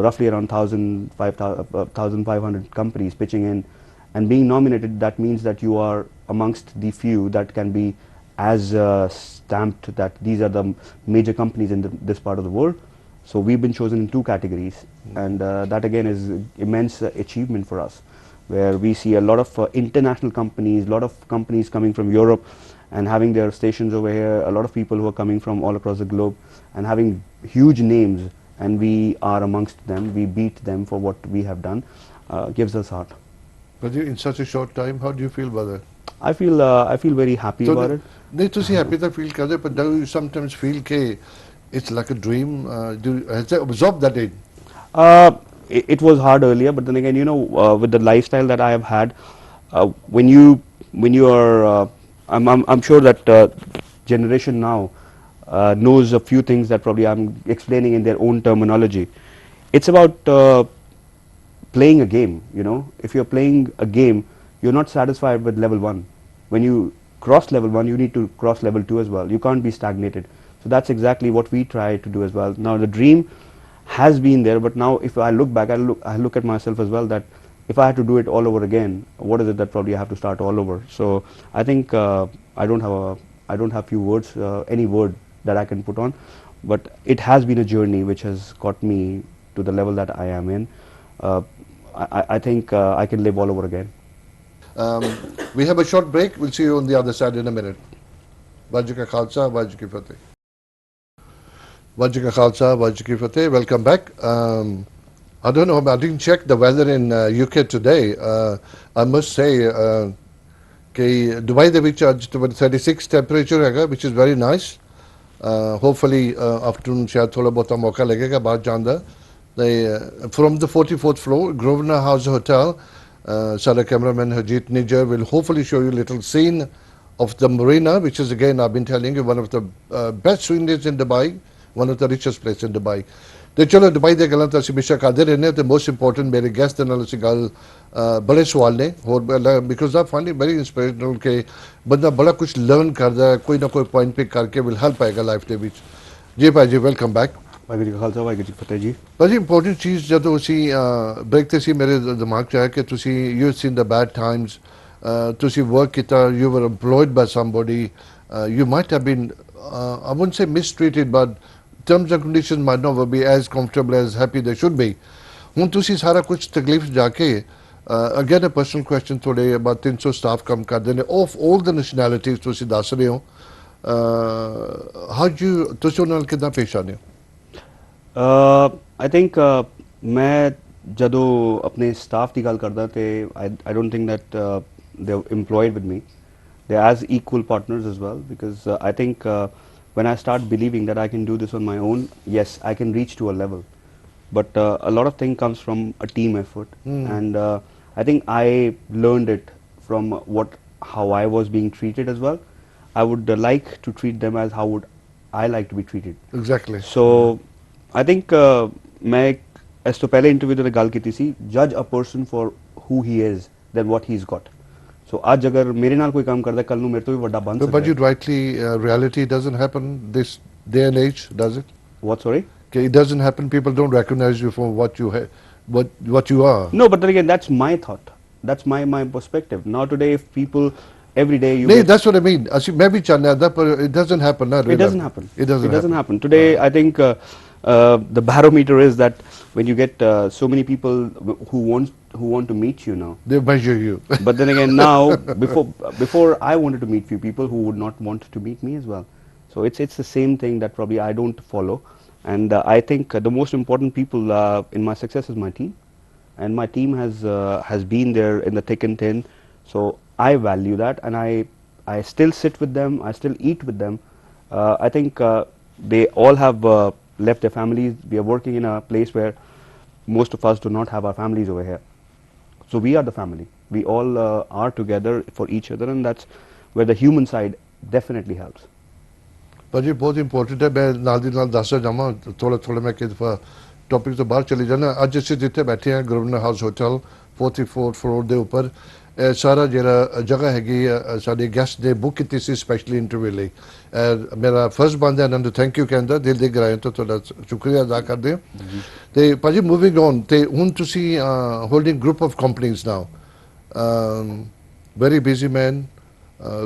roughly around 1,500 companies pitching in, and being nominated. That means that you are amongst the few that can be as stamped that these are the major companies in this part of the world. So we've been chosen in 2 categories, and that again is immense achievement for us, where we see a lot of international companies, a lot of companies coming from Europe and having their stations over here, a lot of people who are coming from all across the globe and having huge names, and we are amongst them, we beat them for what we have done, gives us heart. But in such a short time, how do you feel about that? I feel very happy about it. नहीं ਤੁਸੀਂ happy ਤਾਂ feel ਕਰਦੇ but do you sometimes feel कि it's like a dream? Has that absorbed that in? it was hard earlier, but then again, you know, with the lifestyle that I have had, when you are, I'm sure that generation now knows a few things that probably I'm explaining in their own terminology. It's about playing a game. You know, if you're playing a game, you're not satisfied with level 1. When you cross level 1, you need to cross level 2 as well. You can't be stagnated. So that's exactly what we try to do as well. Now the dream has been there, but now if I look back, I look at myself as well, that if I had to do it all over again, what is it that probably I have to start all over? So I think I don't have few words, any word that I can put on, but it has been a journey which has got me to the level that I am in. Uh, I think I can live all over again. Um, we have a short break. We'll see you on the other side in a minute. Wajhu ka Khalsa, Wajhu ki Fateh. Wajhu ka Khalsa, Wajhu ki Fateh. Welcome back. I don't know, I didn't check the weather in UK today. I must say, कि Dubai ਦੇ ਵਿੱਚ ਅੱਜ 36 temperature ਹੈਗਾ, which is very nice. Hopefully afternoon ਸ਼ਾਇਦ ਥੋੜਾ ਬਹੁਤਾ ਮੌਕਾ ਲੱਗੇਗਾ ਬਾਹਰ ਜਾਣ ਦਾ. From the 44th floor, Grosvenor House Hotel, ਸਾਡਾ cameraman Harjeet Nijjar will hopefully show you a little scene of the marina, which is, again, I've been telling you, one of the best sceneries in Dubai, one of the richest places in Dubai. ਤੇ ਚਲੋ Dubai ਦੇ ਗੱਲਾਂ ਤਾਂ ਅਸੀਂ ਹਮੇਸ਼ਾ ਕਰਦੇ ਰਹਿੰਦੇ ਹਾਂ, ਤੇ ਮੋਸਟ ਇੰਪੋਰਟੈਂਟ ਮੇਰੇ ਗੈਸਟ ਦੇ ਨਾਲ ਅਸੀਂ ਗੱਲ ਬੜੇ ਸਵਾਲ ਨੇ ਹੋਰ, because I find it very inspirational ਕਿ ਬੰਦਾ ਬੜਾ ਕੁਝ ਲਰਨ ਕਰਦਾ ਹੈ, ਕੋਈ ਨਾ ਕੋਈ ਪੁਆਇੰਟ ਪਿਕ ਕਰਕੇ ਵਿਲ ਹੈਲਪ ਆਏਗਾ ਲਾਈਫ ਦੇ ਵਿੱਚ. ਜੀ ਭਾਈ ਜੀ, ਵੈਲਕਮ ਬੈਕ. ਵਾਹਿਗੁਰੂ ਜੀ ਕਾ ਖਾਲਸਾ, ਵਾਹਿਗੁਰੂ ਜੀ ਕੀ ਫਤਿਹ ਜੀ. ਭਾਜੀ, ਇੰਪੋਰਟੈਂਟ ਚੀਜ਼ ਜਦੋਂ ਅਸੀਂ ਬ੍ਰੇਕ ਤੇ ਸੀ, ਮੇਰੇ ਦਿਮਾਗ 'ਚ ਆਇਆ ਕਿ ਤੁਸੀਂ you seen the bad times, ਤੁਸੀਂ ਵਰਕ ਕੀਤਾ, you were employed by somebody, you might have been, I wouldn't say mistreated, but terms and conditions might not be as comfortable as happy they should be. ਹੁਣ ਤੁਸੀਂ ਸਾਰਾ ਕੁਝ ਤਕਲੀਫ ਜਾ ਕੇ, again a personal question, ਤੁਹਾਡੇ about 300 staff ਕੰਮ ਕਰਦੇ ਨੇ of all the nationalities ਤੁਸੀਂ ਦੱਸ ਰਹੇ ਹੋ, how do you, ਤੁਸੀਂ ਉਹਨਾਂ ਨਾਲ ਕਿੱਦਾਂ ਪੇਸ਼ ਆਉਂਦੇ ਹੋ? I think ਮੈਂ ਜਦੋਂ ਆਪਣੇ ਸਟਾਫ ਦੀ ਗੱਲ ਕਰਦਾ ਤੇ I don't think that they're employed with me. They're as equal partners as well, because I think when I start believing that I can do this on my own, yes, I can reach to a level. But a lot of thing comes from a team effort, and I think I learned it from how I was being treated as well. I would like to treat them as how would I like to be treated. Exactly. So I think मैं ਇਸ ਤੋਂ ਪਹਿਲੇ interview ਤੇ ਗੱਲ ਕੀਤੀ ਸੀ, judge a person for who he is than what he's got. So ਅੱਜ ਅਗਰ ਮੇਰੇ ਨਾਲ ਕੋਈ ਕੰਮ ਕਰਦਾ, ਕੱਲ ਨੂੰ ਮੇਰੇ ਤੋਂ ਵੀ ਵੱਡਾ ਬਣ ਸਕਦਾ. But you rightly, reality doesn't happen this day and age, does it? What, sorry? Okay, it doesn't happen. People don't recognize you for what you what you are. No, but then again, that's my thought. That's my perspective. Now today, if people every day you No, that's what I mean. मैं भी चाहना था, but it doesn't happen. it doesn't happen. It doesn't happen. Today, I think the barometer is that when you get so many people who want to meet you now, they measure you. But then again, now before I wanted to meet few people who would not want to meet me as well. So it's the same thing that probably I don't follow, and I think the most important people in my success is my team, and my team has been there in the thick and thin. So I value that, and I still sit with them. I still eat with them. I think they all have left their families. We are working in a place where most of us do not have our families over here. So we are the family. We all are together for each other, and that's where the human side definitely helps. ਭਾਜੀ ਬਹੁਤ important ਹੈ. ਮੈਂ ਨਾਲ ਦੀ ਨਾਲ ਦੱਸਦਾ ਜਾਵਾਂ, ਥੋੜਾ ਮੈਂ ਕਿ ਦਫਾ ਟੌਪਿਕ ਤੋਂ ਬਾਹਰ ਚਲੇ ਜਾਣਾ. ਅੱਜ ਅਸੀਂ ਜਿੱਥੇ ਬੈਠੇ ਹਾਂ, governor house hotel 44th floor ਦੇ ਉੱਪਰ, ਸਾਰਾ ਜਿਹੜਾ ਜਗ੍ਹਾ ਹੈਗੀ ਸਾਡੇ ਗੈਸਟ ਨੇ ਬੁੱਕ ਕੀਤੀ ਸੀ ਸਪੈਸ਼ਲੀ ਇੰਟਰਵਿਊ ਲਈ. ਮੇਰਾ ਫਰਸਟ ਬੰਦਾ ਇਹਨਾਂ ਨੂੰ ਥੈਂਕ ਯੂ ਕਹਿੰਦਾ, ਦਿਲ ਦੇ ਗਹਿਰਾਈਆਂ ਤੋਂ ਤੁਹਾਡਾ ਸ਼ੁਕਰੀਆ ਅਦਾ ਕਰਦੇ ਹਾਂ. ਤੇ ਭਾਜੀ, ਮੂਵਿੰਗ ਔਨ, ਤੇ ਹੁਣ ਤੁਸੀਂ holding group of companies now, very busy man,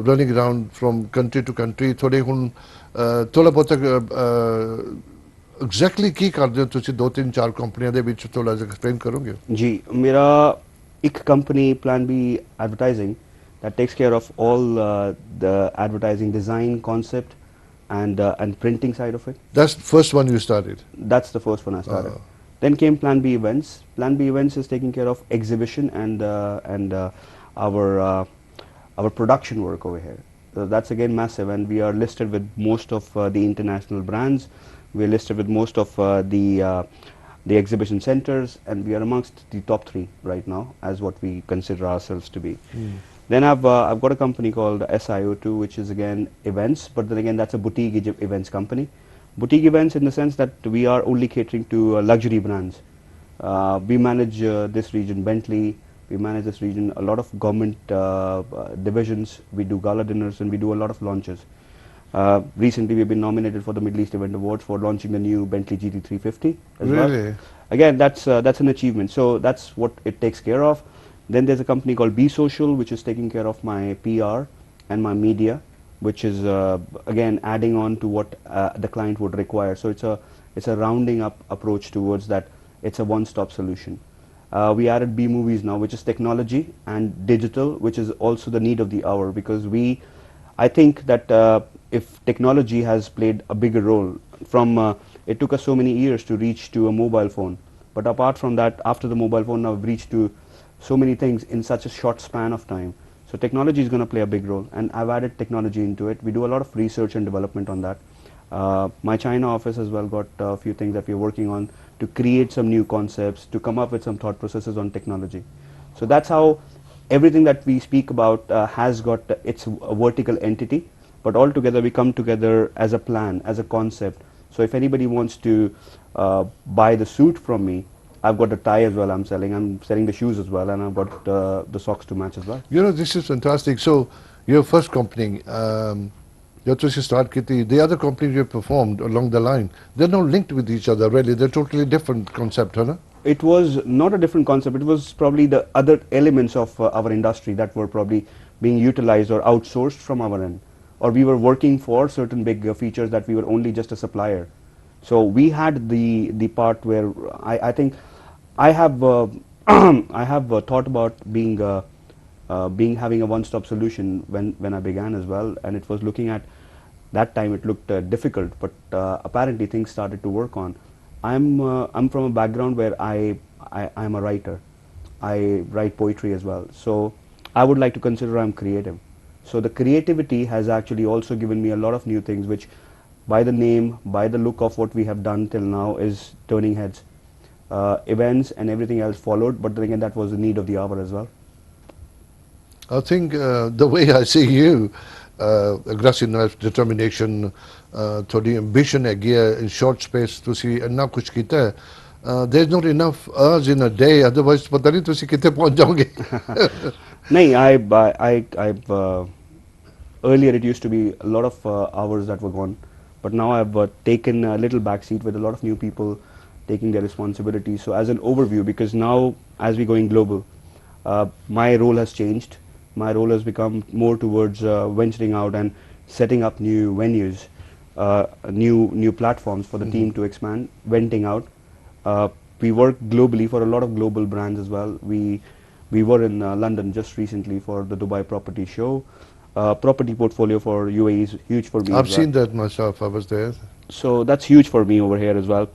running around from country to country. ਥੋੜੇ ਹੁਣ ਥੋੜਾ ਬਹੁਤ ਐਗਜ਼ੈਕਟਲੀ ਕੀ ਕਰਦੇ ਹੋ ਤੁਸੀਂ 2-3-4 ਕੰਪਨੀਆਂ ਦੇ ਵਿੱਚ, ਥੋੜਾ ਜਿਹਾ ਐਕਸਪਲੇਨ ਕਰੋਗੇ? ਜੀ, ਮੇਰਾ ਇੱਕ company Plan B Advertising that takes care of all the advertising design, concept, and printing side of it. That's the first one you started? That's the first one I started. Then came Plan B Events. Plan B Events is taking care of exhibition and our production work over here. So that's again massive, and we are listed with most of the international brands. We're listed with most of the the exhibition centers, and we are amongst the top 3 right now as what we consider ourselves to be. Then I've got a company called SIO2, which is again events, but then again that's a boutique events company. Boutique events in the sense that we are only catering to luxury brands. We manage this region, Bentley. We manage this region, a lot of government divisions. We do gala dinners and we do a lot of launches. Recently, we've been nominated for the Middle East Event Awards for launching the new Bentley GT350 as well. Really? Again, that's an achievement. So that's what it takes care of. Then there's a company called Be Social, which is taking care of my PR and my media, which is again adding on to what the client would require. So it's a rounding up approach towards that. It's a one-stop solution. We added B Movies now, which is technology and digital, which is also the need of the hour, because I think that if technology has played a bigger role from it took us so many years to reach to a mobile phone, but apart from that, after the mobile phone, now we've reached to so many things in such a short span of time. So technology is going to play a big role, and I've added technology into it. We do a lot of research and development on that. My China office as well got a few things that we're working on to create some new concepts, to come up with some thought processes on technology. So that's how everything that we speak about has got its vertical entity, but all together we come together as a plan, as a concept. So if anybody wants to buy the suit from me, I've got the tie as well I'm selling the shoes as well, and I've got the socks to match as well. You know, this is fantastic. So, your first company, you start Kitty, the other companies you performed along the line, they're not linked with each other really. They're totally different concept, huh? It was not a different concept. It was probably the other elements of our industry that were probably being utilized or outsourced from our end, or we were working for certain big features that we were only just a supplier. So we had the part where I think I have I have thought about having a one-stop solution when I began as well, and it was looking at that time it looked difficult, but apparently things started to work on. I'm from a background where I'm a writer. I write poetry as well, so I would like to consider I'm creative. So the creativity has actually also given me a lot of new things, which by the name, by the look of what we have done till now is turning heads. Events and everything else followed, but then again that was the need of the hour as well. I think the way I see you, aggressiveness, determination, thodi ambition in short space to see enough kuch kita. There's not enough hours in a day, otherwise pata nahi tusi kite pahunch jaoge. No, I've earlier it used to be a lot of hours that were gone, but now I've taken a little backseat with a lot of new people taking their responsibilities. So as an overview, because now as we're going global, my role has changed. My role has become more towards venturing out and setting up new venues, new platforms for the team to expand, venting out. We work globally for a lot of global brands as well. We were in London just recently for the Dubai Property Show. Property portfolio for UAE is huge for me. I've seen that myself. I was there. So that's huge for me over here as well.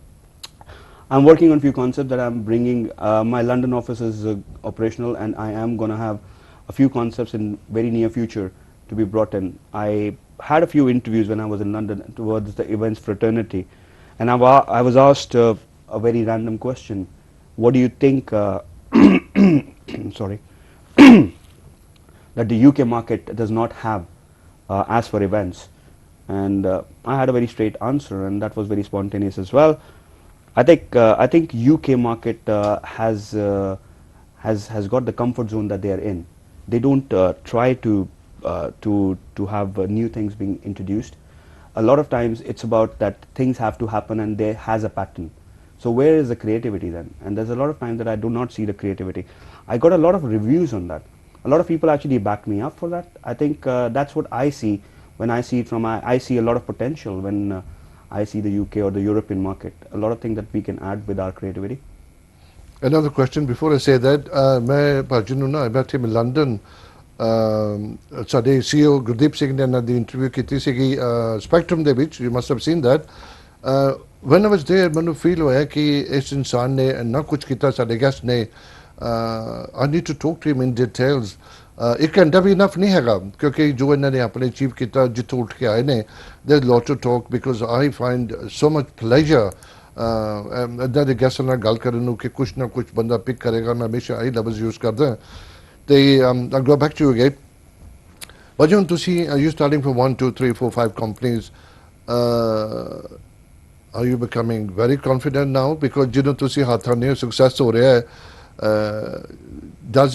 I'm working on a few concepts that I'm bringing. My London office is operational, and I am going to have a few concepts in very near future to be brought in. I had a few interviews when I was in London towards the events fraternity, and I was asked a very random question. What do you think, sorry, that the UK market does not have as for events? And I had a very straight answer, and that was very spontaneous as well. I think UK market has got the comfort zone that they are in. They don't try to have new things being introduced. A lot of times it's about that things have to happen and there has a pattern. So where is the creativity then? And there's a lot of times that I do not see the creativity. I got a lot of reviews on that. A lot of people actually back me up for that. I think that's what I see when I see it from. I see a lot of potential when I see the UK or the European market. A lot of things that we can add with our creativity. Another question before I say that, मैं भाजनू ना बैठे में London साडे CEO Gurdeep Singh ने ना the interview कीती सीगी Spectrum they which. You must have seen that. When I was there, मैंने feel होया कि इस इंसान ने ना कुछ कीता साडे guest ने. I need to talk to him in details. एक घंटा भी इनफ नहीं हैगा क्योंकि जो इन्होंने अपने अचीव किया जितों उठ के आए ने. There's a lot to talk because I find so much pleasure ਇਦਾਂ ਦੇ ਗੈਸਟਾਂ ਨਾਲ ਗੱਲ ਕਰਨ ਨੂੰ ਕਿ ਕੁਛ ਨਾ ਕੁਛ ਬੰਦਾ ਪਿਕ ਕਰੇਗਾ ਮੈਂ ਹਮੇਸ਼ਾ ਇਹੀ ਲਫ਼ਜ਼ ਯੂਜ਼ ਕਰਦਾ ਤੇ I go back to you again ਭਾਜੀ ਹੁਣ ਤੁਸੀਂ you starting from 1 2 3 4 5 companies are you becoming very confident now because ਜਦੋਂ ਤੁਸੀਂ ਹੱਥਾਂ ਨੇ success ਹੋ ਰਿਹਾ ਹੈ does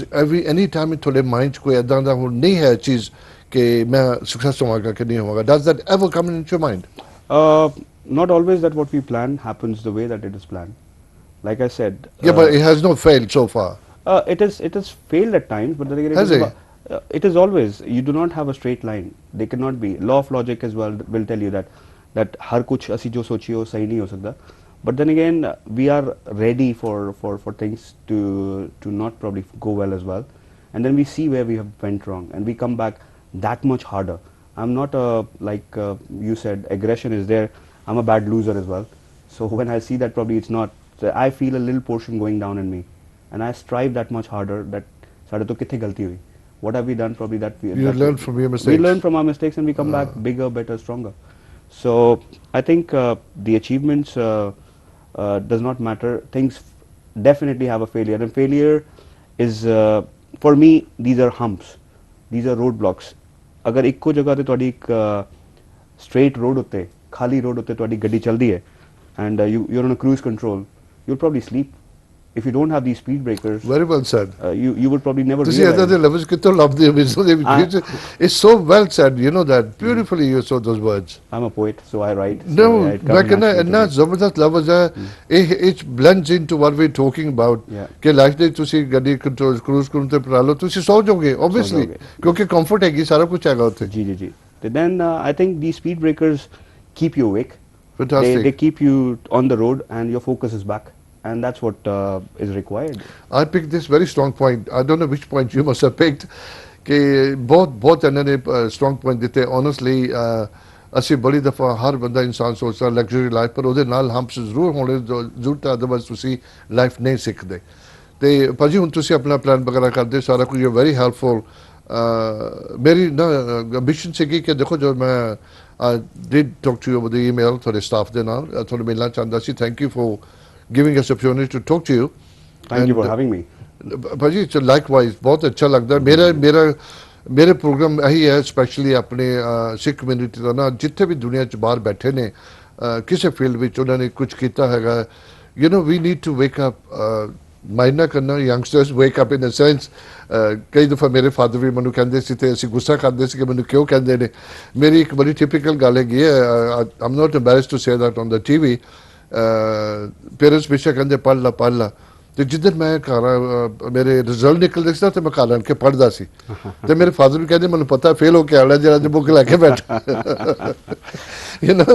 any time ਤੁਹਾਡੇ ਮਾਈਂਡ 'ਚ ਕੋਈ ਇਦਾਂ ਦਾ ਹੁਣ ਨਹੀਂ ਹੈ ਚੀਜ਼ ਕਿ ਮੈਂ success ਹੋਵਾਂਗਾ ਕਿ ਨਹੀਂ ਹੋਵਾਂਗਾ does that ever come into your mind? Uh, Not always that what we plan happens the way that it is planned. Like I said, Yeah, but it has not failed so far. it has failed at times, but then again, Has it? It is always, you do not have a straight line. They cannot be. Law of logic as well will tell you that हर कुछ असी जो सोची हो सही नहीं हो सकता. But then again, we are ready for things to not probably go well as well, and then we see where we have went wrong, and we come back that much harder. I'm not like you said, aggression is there. I'm a bad loser as well. So when I see that probably it's not, I feel a little portion going down in me, and I strive that much harder. That साढ़े तो कितनी गलती हुई. What have we done? Probably that we You learn from your mistakes. We learn from our mistakes and we come back bigger, better, stronger. So I think the achievements does not matter. Things definitely have a failure, and failure is for me these are humps, these are roadblocks. अगर इक्को जगह ते तुहाडी एक straight road उत्ते खाली road उत्ते तुहाडी गड्डी चलदी है and you're on a cruise control, you'll probably sleep. If you don't have these speed breakers, Very well said. You would probably never ਤੁਸੀਂ ਇਦਾਂ ਦੇ realize. ਲਫ਼ਜ਼ ਕਿੱਥੋਂ ਲੱਭਦੇ ਹੋ ਮੈਨੂੰ ਦੇ ਵਿੱਚ it's so well said you know that beautifully you saw those words. I'm a poet, so I write. No, so it comes ਮੈਂ ਕਹਿੰਦਾ naturally to ਇੰਨਾ me. ਜ਼ਬਰਦਸਤ ਲਫ਼ਜ਼ ਹੈ it blends into what we're talking about Yeah. ਕਿ life ਦੇ ਤੁਸੀਂ ਗੱਡੀ ਕੰਟਰੋਲ ਕਰੂਜ਼ ਕਰਨ ਤੇ ਪਰਾ ਲਓ ਤੁਸੀਂ ਸੌ ਜਾਓਗੇ obviously ਜਾਓਗੇ। ਕਿਉਂਕਿ ਕੰਫਰਟ ਹੈਗੀ ਸਾਰਾ ਕੁਝ ਹੈਗਾ ਉੱਥੇ Ji. Then I think these speed breakers keep you awake. Fantastic. They keep you on the road and your focus is back, and that's what is required. I picked this very strong point. I don't know which point you must have picked. कि बहुत ਇਹਨਾਂ ਨੇ strong point ਦਿੱਤੇ honestly ਅਸੀਂ ਬੜੀ ਦਫਾ ਹਰ ਬੰਦਾ ਇਨਸਾਨ ਸੋਚਦਾ ਲਗਜ਼ਰੀ ਲਾਈਫ ਪਰ ਉਹਦੇ ਨਾਲ ਹੰਪਸ ਜ਼ਰੂਰ ਹੋਣੇ ਜ਼ਰੂਰਤ ਹੈ ਅਦਰਵਾਇਜ਼ ਤੁਸੀਂ ਲਾਈਫ ਨਹੀਂ ਸਿੱਖਦੇ ਤੇ ਭਾਜੀ ਹੁਣ ਤੁਸੀਂ ਆਪਣਾ ਪਲਾਨ ਵਗੈਰਾ ਕਰਦੇ ਸਾਰਾ ਕੁਝ ਵੈਰੀ ਹੈਲਪਫੁਲ ਮੇਰੀ ਨਾ ਐਂਬੀਸ਼ਨ ਸੀਗੀ ਕਿ ਦੇਖੋ ਜੋ ਮੈਂ I did talk to you over the email ਤੁਹਾਡੇ ਸਟਾਫ ਦੇ ਨਾਲ ਤੁਹਾਨੂੰ ਮਿਲਣਾ ਚਾਹੁੰਦਾ ਸੀ thank you for giving us opportunity to talk to you. Thank you for having me. ਭਾਜੀ ਲਾਈਕਵਾਈਜ਼ ਬਹੁਤ ਅੱਛਾ ਲੱਗਦਾ ਮੇਰੇ ਪ੍ਰੋਗਰਾਮ ਇਹੀ ਹੈ ਸਪੈਸ਼ਲੀ ਆਪਣੇ ਸਿੱਖ ਕਮਿਊਨਿਟੀ ਦਾ ਨਾ ਜਿੱਥੇ ਵੀ ਦੁਨੀਆ 'ਚ ਬਾਹਰ ਬੈਠੇ ਨੇ ਕਿਸੇ ਫੀਲਡ ਵਿੱਚ ਉਹਨਾਂ ਨੇ ਕੁਝ ਕੀਤਾ ਹੈਗਾ you نو we need to wake up mind ਨਾ ਕਰਨਾ youngsters wake up in a sense ਕਈ ਦਫਾ ਮੇਰੇ ਫਾਦਰ ਵੀ ਮੈਨੂੰ ਕਹਿੰਦੇ ਸੀ ਤੇ ਅਸੀਂ ਗੁੱਸਾ ਕਰਦੇ ਸੀ ਕਿ ਮੈਨੂੰ ਕਿਉਂ ਕਹਿੰਦੇ ਨੇ ਮੇਰੀ ਇੱਕ ਬੜੀ ਟਿਪੀਕਲ ਗੱਲ ਹੈਗੀ ਹੈ I'm not embarrassed to say that on the TV parents हमेशा कहते पढ़ ला तो जिधर मैं घर मेरे रिजल्ट निकलते सी तो मैं घर आन के पढ़ता सी तो मेरे फादर भी कहते मैं पता फेल होके आना जरा बुक लैके बैठा यू नो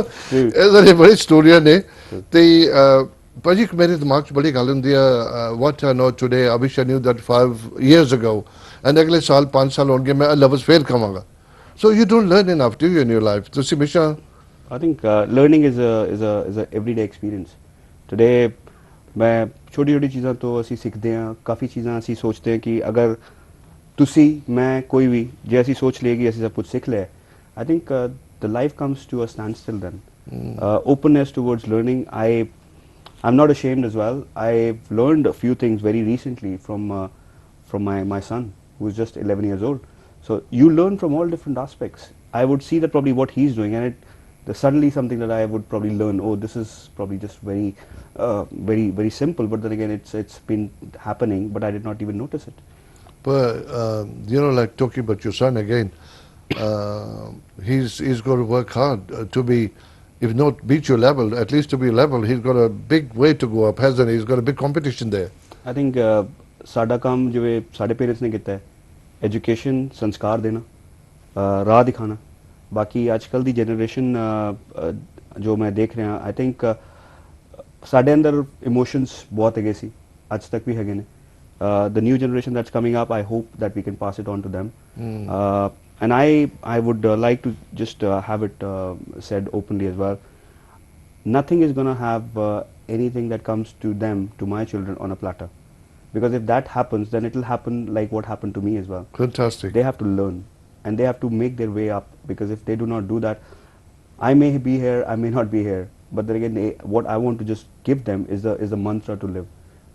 ये बड़ी स्टोरियां ने तो भाजी मेरे दिमाग च बड़ी गल होंदी है what I know today I wish I knew that 5 years ago and अगले साल 5 साल होंगे मैं लफ्ज़ फेल कहांगा so you don't learn enough do you in your life तुसी हमेशा I think learning is a everyday experience. Today मैं छोटी छोटी चीज़ां तो ਅਸੀਂ ਸਿੱਖਦੇ ਹਾਂ ਕਾਫੀ ਚੀਜ਼ਾਂ ਅਸੀਂ ਸੋਚਦੇ ਹਾਂ ਕਿ ਅਗਰ ਤੁਸੀਂ ਮੈਂ ਕੋਈ ਵੀ ਜੇ ਅਸੀਂ ਸੋਚ ਲਈਏ ਕਿ ਅਸੀਂ ਸਭ ਕੁਝ ਸਿੱਖ ਲਿਆ I think the life comes to a standstill then. Openness towards learning. I'm not ashamed as well. I've learned a few things very recently from my son who's just 11 years old. So you learn from all different aspects. I would see that probably what he's doing and there's suddenly something that I would probably learn. Oh, this is probably just very simple. But then again, it's been happening, but I did not even notice it. But you know, like talking about your son again, he's got to work hard to be, if not beat your level, at least to be level. He's got a big way to go up, hasn't he? He's got a big competition there. I think साडा काम जो है साडे parents ने किया है, education संस्कार देना, राह दिखाना. बाकी आजकल दी जनरेशन जो मैं देख रहा आई थिंक साढ़े अंदर इमोशंस बहुत है सी आज तक भी है ने the new generation that's coming up I hope that we can pass it on to them and I would like to just have it said openly as well nothing is going to have anything that comes to them, to my children, on a platter, because if that happens then it will happen like what happened to me as well. Fantastic. They have to learn and they have to make their way up, because if they do not do that, I may be here, I may not be here, but then again, what I want to just give them is the mantra to live,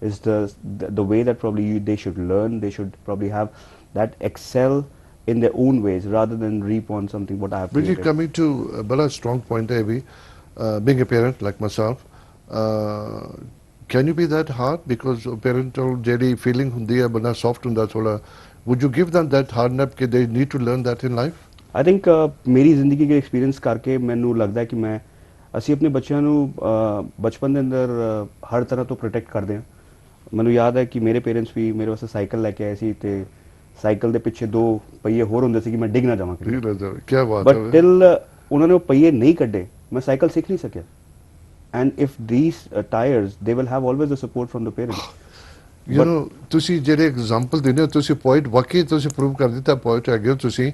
is the way that probably they should learn. They should probably have that excel in their own ways rather than reap on something what I have Really created. coming to a bala strong point there, Abhi, being a parent like myself, uh, can you be that hard? Because a parental ਜਿਹੜੀ feeling ਹੁੰਦੀ ਹੈ ਬੜਾ soft ਹੁੰਦਾ ਥੋੜਾ. Would you give them that hard nap that they need to learn that in life? I think ਮੇਰੀ ਜ਼ਿੰਦਗੀ ਦੇ experience ਕਰਕੇ ਮੈਨੂੰ ਲੱਗਦਾ ਕਿ ਮੈਂ ਅਸੀਂ ਆਪਣੇ ਬੱਚਿਆਂ ਨੂੰ ਬਚਪਨ ਦੇ ਅੰਦਰ ਹਰ ਤਰ੍ਹਾਂ ਤੋਂ ਪ੍ਰੋਟੈਕਟ ਕਰਦੇ ਹਾਂ। ਮੈਨੂੰ ਯਾਦ ਹੈ ਕਿ ਮੇਰੇ ਪੇਰੈਂਟਸ ਵੀ ਮੇਰੇ ਵਾਸਤੇ ਸਾਈਕਲ ਲੈ ਕੇ ਆਏ ਸੀ ਤੇ ਸਾਈਕਲ ਦੇ ਪਿੱਛੇ ਦੋ ਪਹੀਏ ਹੋਰ ਹੁੰਦੇ ਸੀ ਕਿ ਮੈਂ ਡਿੱਗ ਨਾ ਜਾਵਾਂ ਕਿਤੇ। ਕੀ ਬਾਤ ਬਟ ਹੈ। ਟਿਲ ਉਹਨਾਂ ਨੇ ਉਹ ਪਹੀਏ ਨਹੀਂ ਕੱਢੇ, ਮੈਂ ਸਾਈਕਲ ਸਿੱਖ ਨਹੀਂ ਸਕਿਆ। And if these tyres they will have always the support from the parents. You نو ਤੁਸੀਂ ਜਿਹੜੇ ਐਗਜ਼ਾਮਪਲ ਦਿੰਦੇ ਹੋ ਤੁਸੀਂ ਪੁਆਇੰਟ ਵਾਕਈ ਤੁਸੀਂ ਪ੍ਰੂਵ ਕਰ ਦਿੱਤਾ ਪੁਆਇੰਟ ਹੈਗੇ ਹੋ ਤੁਸੀਂ।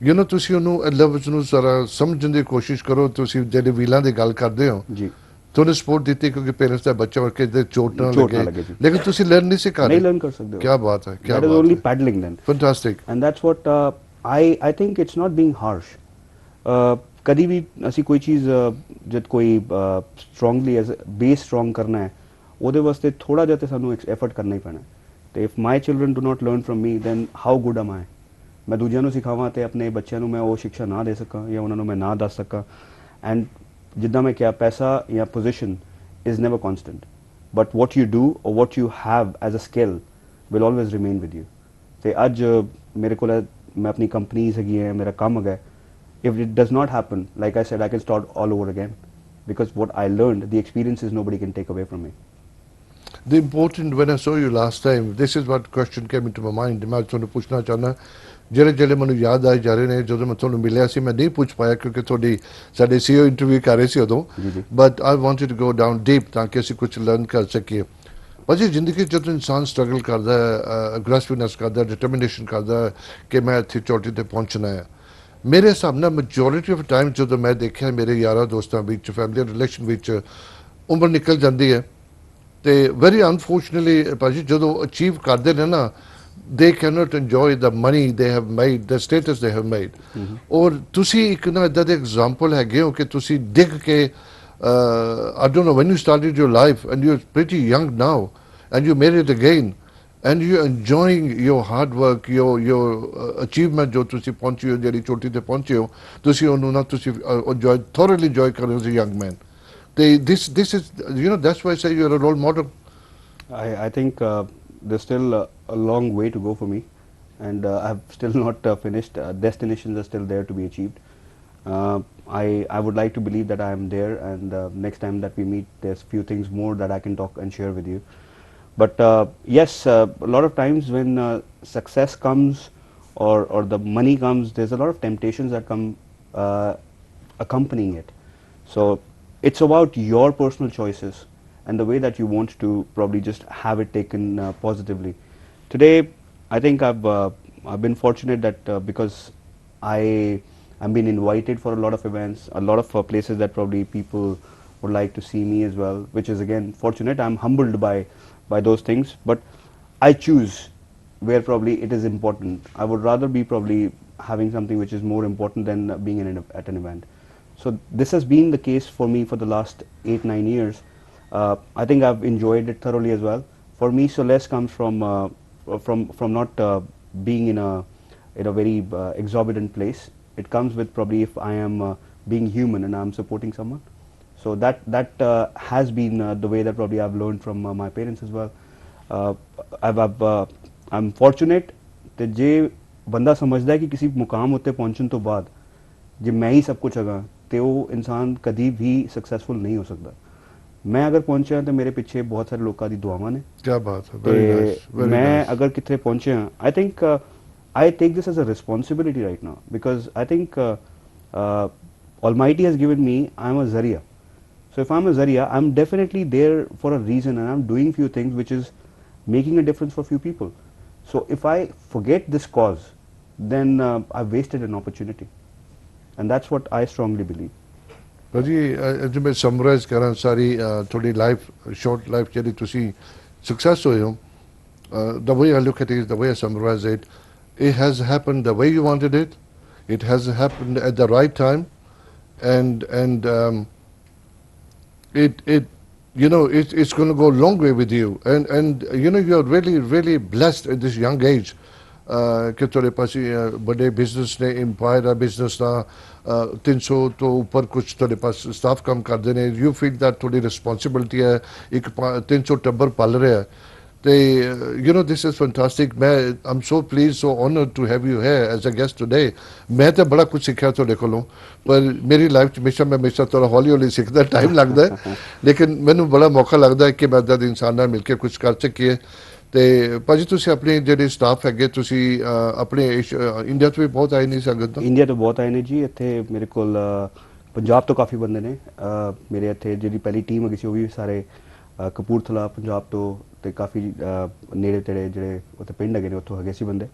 ਯੂ نو ਤੁਸੀਂ ਉਹਨੂੰ ਲਫ਼ਜ਼ ਨੂੰ ਜ਼ਰਾ ਸਮਝਣ ਦੀ ਕੋਸ਼ਿਸ਼ ਕਰੋ। ਤੁਸੀਂ ਜਿਹੜੇ ਵੀਲਾਂ ਦੀ ਗੱਲ ਕਰਦੇ ਹੋ ਜੀ ਤੁਹਾਨੂੰ ਸਪੋਰਟ ਦਿੱਤੀ ਕਿਉਂਕਿ ਪੇਰੈਂਟਸ ਦਾ ਬੱਚਾ ਵਰਕੇ ਦੇ ਚੋਟ ਨਾ ਚੋਟ ਨਾ ਲੱਗੇ ਲੱਗੇ ਜੀ। ਲੇਕਿਨ ਤੁਸੀਂ ਲਰਨ ਨਹੀਂ ਸਿਖਾ ਰਹੇ। ਨਹੀਂ ਲਰਨ ਕਰ ਸਕਦੇ ਹੋ। ਕੀ ਬਾਤ ਹੈ ਕੀ That is ਬਾਤ only ਹੈ paddling then. Fantastic. And that's what I think it's not being harsh. ਕਦੀ ਵੀ ਅਸੀਂ ਕੋਈ ਚੀਜ਼ ਜਦ ਕੋਈ ਸਟਰੋਂਗਲੀ ਐਜ਼ ਬੇਸ ਸਟਰੋਂਗ ਕਰਨਾ ਹੈ ਉਹਦੇ ਵਾਸਤੇ ਥੋੜਾ ਜਿਹਾ ਤੇ ਸਾਨੂੰ ਐਫਰਟ ਕਰਨਾ ਹੀ ਪੈਣਾ ਹੈ। ਤੇ if my children do not learn from me then how good am I? ਮੈਂ ਦੂਜਿਆਂ ਨੂੰ ਸਿਖਾਵਾਂ ਤੇ ਆਪਣੇ ਬੱਚਿਆਂ ਨੂੰ ਮੈਂ ਉਹ ਸਿੱਖਿਆ ਨਾ ਦੇ ਸਕਾਂ ਜਾਂ ਉਹਨਾਂ ਨੂੰ ਮੈਂ ਨਾ ਦੱਸ ਸਕਾਂ। ਐਂਡ ਜਿੱਦਾਂ ਮੈਂ ਕਿਹਾ ਪੈਸਾ ਜਾਂ position is never constant, but what you do or what you have as a skill will always remain with you. ਤੇ ਅੱਜ ਮੇਰੇ ਕੋਲ ਮੈਂ ਆਪਣੀ ਕੰਪਨੀਜ਼ ਹੈਗੀ ਹੈ, ਮੇਰਾ ਕੰਮ ਹੈਗਾ। if it does not happen, like I said, I can start all over again because what I learned, the experiences nobody can take away from me. The important, when I saw you last time, this is what question came into my mind. मैं ਤੁਹਾਨੂੰ ਪੁੱਛਣਾ ਚਾਹੁੰਦਾ ਜਿਹੜੇ ਜਿਹੜੇ ਮੈਨੂੰ ਯਾਦ ਆਏ ਜਾ ਰਹੇ ਨੇ ਜਦੋਂ ਮੈਂ ਤੁਹਾਨੂੰ ਮਿਲਿਆ ਸੀ ਮੈਂ ਨਹੀਂ ਪੁੱਛ ਪਾਇਆ ਕਿਉਂਕਿ ਤੁਹਾਡੀ ਸਾਡੇ CEO ਇੰਟਰਵਿਊ ਕਰ ਰਹੇ ਸੀ ਉਦੋਂ। But I wanted to go down deep ਤਾਂ ਕਿ ਅਸੀਂ ਕੁਝ ਲਰਨ ਕਰ ਸਕੀਏ। ਭਾਜੀ ਜ਼ਿੰਦਗੀ ਜਦੋਂ ਇਨਸਾਨ ਸਟਰਗਲ ਕਰਦਾ ਹੈ, ਅਗਰੈਸਿਵਨੈਸ ਕਰਦਾ, ਡਿਟਰਮੀਨੇਸ਼ਨ ਕਰਦਾ ਕਿ ਮੈਂ ਇੱਥੇ ਚੋਟੀ ਤੇ ਪਹੁੰਚਣਾ ਹੈ, ਮੇਰੇ ਹਿਸਾਬ ਨਾਲ ਮੈਜੋਰਿਟੀ ਆਫ ਟਾਈਮ ਜਦੋਂ ਮੈਂ ਦੇਖਿਆ ਮੇਰੇ ਯਾਰਾਂ ਦੋਸਤਾਂ ਵਿੱਚ ਫੈਮਿਲੀ ਰਿਲੇਸ਼ਨ ਵਿੱਚ ਉਮਰ ਨਿਕਲ ਜਾਂਦੀ ਹੈ ਤੇ ਵੈਰੀ ਅਨਫੋਰਚੂਨੇਟਲੀ ਭਾਜੀ ਜਦੋਂ ਅਚੀਵ ਕਰਦੇ ਨੇ ਨਾ they cannot enjoy the money they have made, the status they have made. ਔਰ ਤੁਸੀਂ ਇੱਕ ਨਾ ਇੱਦਾਂ ਦੇ ਐਗਜ਼ਾਮਪਲ ਹੈਗੇ ਹੋ ਕਿ ਤੁਸੀਂ ਡਿੱਗ ਕੇ I don't know when you started your life and you're pretty young now and you made it again and you're enjoying your hard work, your achievement ਜੋ ਤੁਸੀਂ ਪਹੁੰਚੇ ਹੋ ਜਿਹੜੀ ਚੋਟੀ ਤੇ ਪਹੁੰਚੇ ਹੋ ਤੁਸੀਂ ਉਹਨੂੰ ਨਾ ਤੁਸੀਂ enjoy thoroughly enjoy ਕਰ ਰਹੇ ਹੋ as a young man. This is, you know, that's why I say you're a role model. I think there's still a long way to go for me, and I've still not finished. Destinations are still there to be achieved. I would like to believe that I am there, and next time that we meet, there's few things more that I can talk and share with you. But yes, a lot of times when success comes or the money comes, there's a lot of temptations that come accompanying it. So it's about your personal choices and the way that you want to probably just have it taken positively. Today, I think I've been fortunate that because I'm been invited for a lot of events, a lot of places that probably people would like to see me as well, which is again fortunate. I'm humbled by those things, but I choose where probably it is important. I would rather be probably having something which is more important than being at an event. So this has been the case for me for the last 8-9 years. I think I've enjoyed it thoroughly as well. For me, solace comes from not being in a very exorbitant place. It comes with probably if I am being human and I'm supporting someone. So that has been the way that probably I've learned from my parents as well. I'm fortunate that ਜੇ ਬੰਦਾ ਸਮਝਦਾ ਹੈ ਕਿ ਕਿਸੇ ਮੁਕਾਮ ਉੱਤੇ ਪਹੁੰਚਣ ਤੋਂ ਬਾਅਦ ਜੇ ਮੈਂ ਹੀ ਸਭ ਕੁਝ ਹੈਗਾ ਤੇ ਉਹ ਇਨਸਾਨ ਕਦੀ ਵੀ ਸਕਸੈਸਫੁਲ ਨਹੀਂ ਹੋ ਸਕਦਾ। ਮੈਂ ਅਗਰ ਪਹੁੰਚਿਆ ਤੇ ਮੇਰੇ ਪਿੱਛੇ ਬਹੁਤ ਸਾਰੇ ਲੋਕਾਂ ਦੀ ਦੁਆਵਾਂ ਨੇ। ਕੀ ਬਾਤ ਹੈ, ਵੈਰੀ ਨਾਈਸ, ਵੈਰੀ ਨਾਈਸ। ਮੈਂ ਅਗਰ ਕਿੱਥੇ ਪਹੁੰਚਿਆ, I think I take this as a responsibility right now because I think Almighty has given me, I'm a Zariya. So if I'm a Zariya, I'm definitely there for a reason and I'm doing few things which is making a difference for few people. So if I forget this cause, then I've wasted an opportunity. And that's what I strongly believe. ਭਾਜੀ ਅੱਜ ਮੈਂ summarise ਕਰਾਂ ਸਾਰੀ ਤੁਹਾਡੀ life short life ਜਿਹੜੀ ਤੁਸੀਂ success ਹੋਏ ਹੋ the way I look at it, the way I summarize it, it has happened the way you wanted it. It has happened at the right time, and it you know it's going to go a long way with you, and you know you're really blessed at this young age ਕਿ ਤੁਹਾਡੇ ਪਾਸ बड़े business ने empire है business का 300 तो ऊपर कुछ ਤੁਹਾਡੇ ਪਾਸ ਸਟਾਫ ਕੰਮ ਕਰਦੇ ਨੇ ਯੂ ਫੀਲ that ਤੁਹਾਡੀ ਰਿਸਪੌਂਸਿਬਿਲਟੀ ਹੈ ਇੱਕ 300 ਟੱਬਰ ਪਲ ਰਿਹਾ ਹੈ ਤੇ you know this is fantastic ਮੈਂ I'm so pleased so honored to have you here as a guest today ਮੈਂ ਤਾਂ ਬੜਾ ਕੁਝ ਸਿੱਖਿਆ ਤੁਹਾਡੇ ਕੋਲੋਂ ਪਰ ਮੇਰੀ ਲਾਈਫ ਚ ਹਮੇਸ਼ਾ ਥੋੜਾ ਹੌਲੀ ਸਿੱਖਦਾ ਟਾਈਮ ਲੱਗਦਾ ਹੈ ਲੇਕਿਨ ਮੈਨੂੰ ਬੜਾ ਮੌਕਾ ਲੱਗਦਾ ਹੈ ਕਿ ਮੈਂ ਇਦਾਂ ਦੇ ਇਨਸਾਨ ਨਾਲ ਮਿਲ ਕੇ ਕੁਝ ਕਰ ਸਕੀਏ ਤੇ ਭਾਜੀ ਤੁਸੀਂ ਆਪਣੇ ਜਿਹੜੇ ਸਟਾਫ ਹੈਗੇ ਤੁਸੀਂ ਆਪਣੇ ਇੰਡੀਆ ਤੋਂ ਵੀ ਬਹੁਤ ਆਏ ਨਹੀਂ ਸੰਗਤ ਤੋਂ ਇੰਡੀਆ ਤੋਂ ਬਹੁਤ ਆਏ ਨੇ ਜੀ ਇੱਥੇ ਮੇਰੇ ਕੋਲ ਪੰਜਾਬ ਤੋਂ ਕਾਫੀ ਬੰਦੇ ਨੇ ਮੇਰੇ ਇੱਥੇ ਜਿਹੜੀ ਪਹਿਲੀ ਟੀਮ ਹੈਗੀ ਸੀ ਉਹ ਵੀ ਸਾਰੇ ਕਪੂਰਥਲਾ ਪੰਜਾਬ ਤੋਂ ਤੇ ਕਾਫੀ ਨੇੜੇ ਤੇੜੇ ਜਿਹੜੇ ਉੱਥੇ ਪਿੰਡ ਹੈਗੇ ਨੇ ਉੱਥੋਂ ਹੈਗੇ ਸੀ ਬੰਦੇ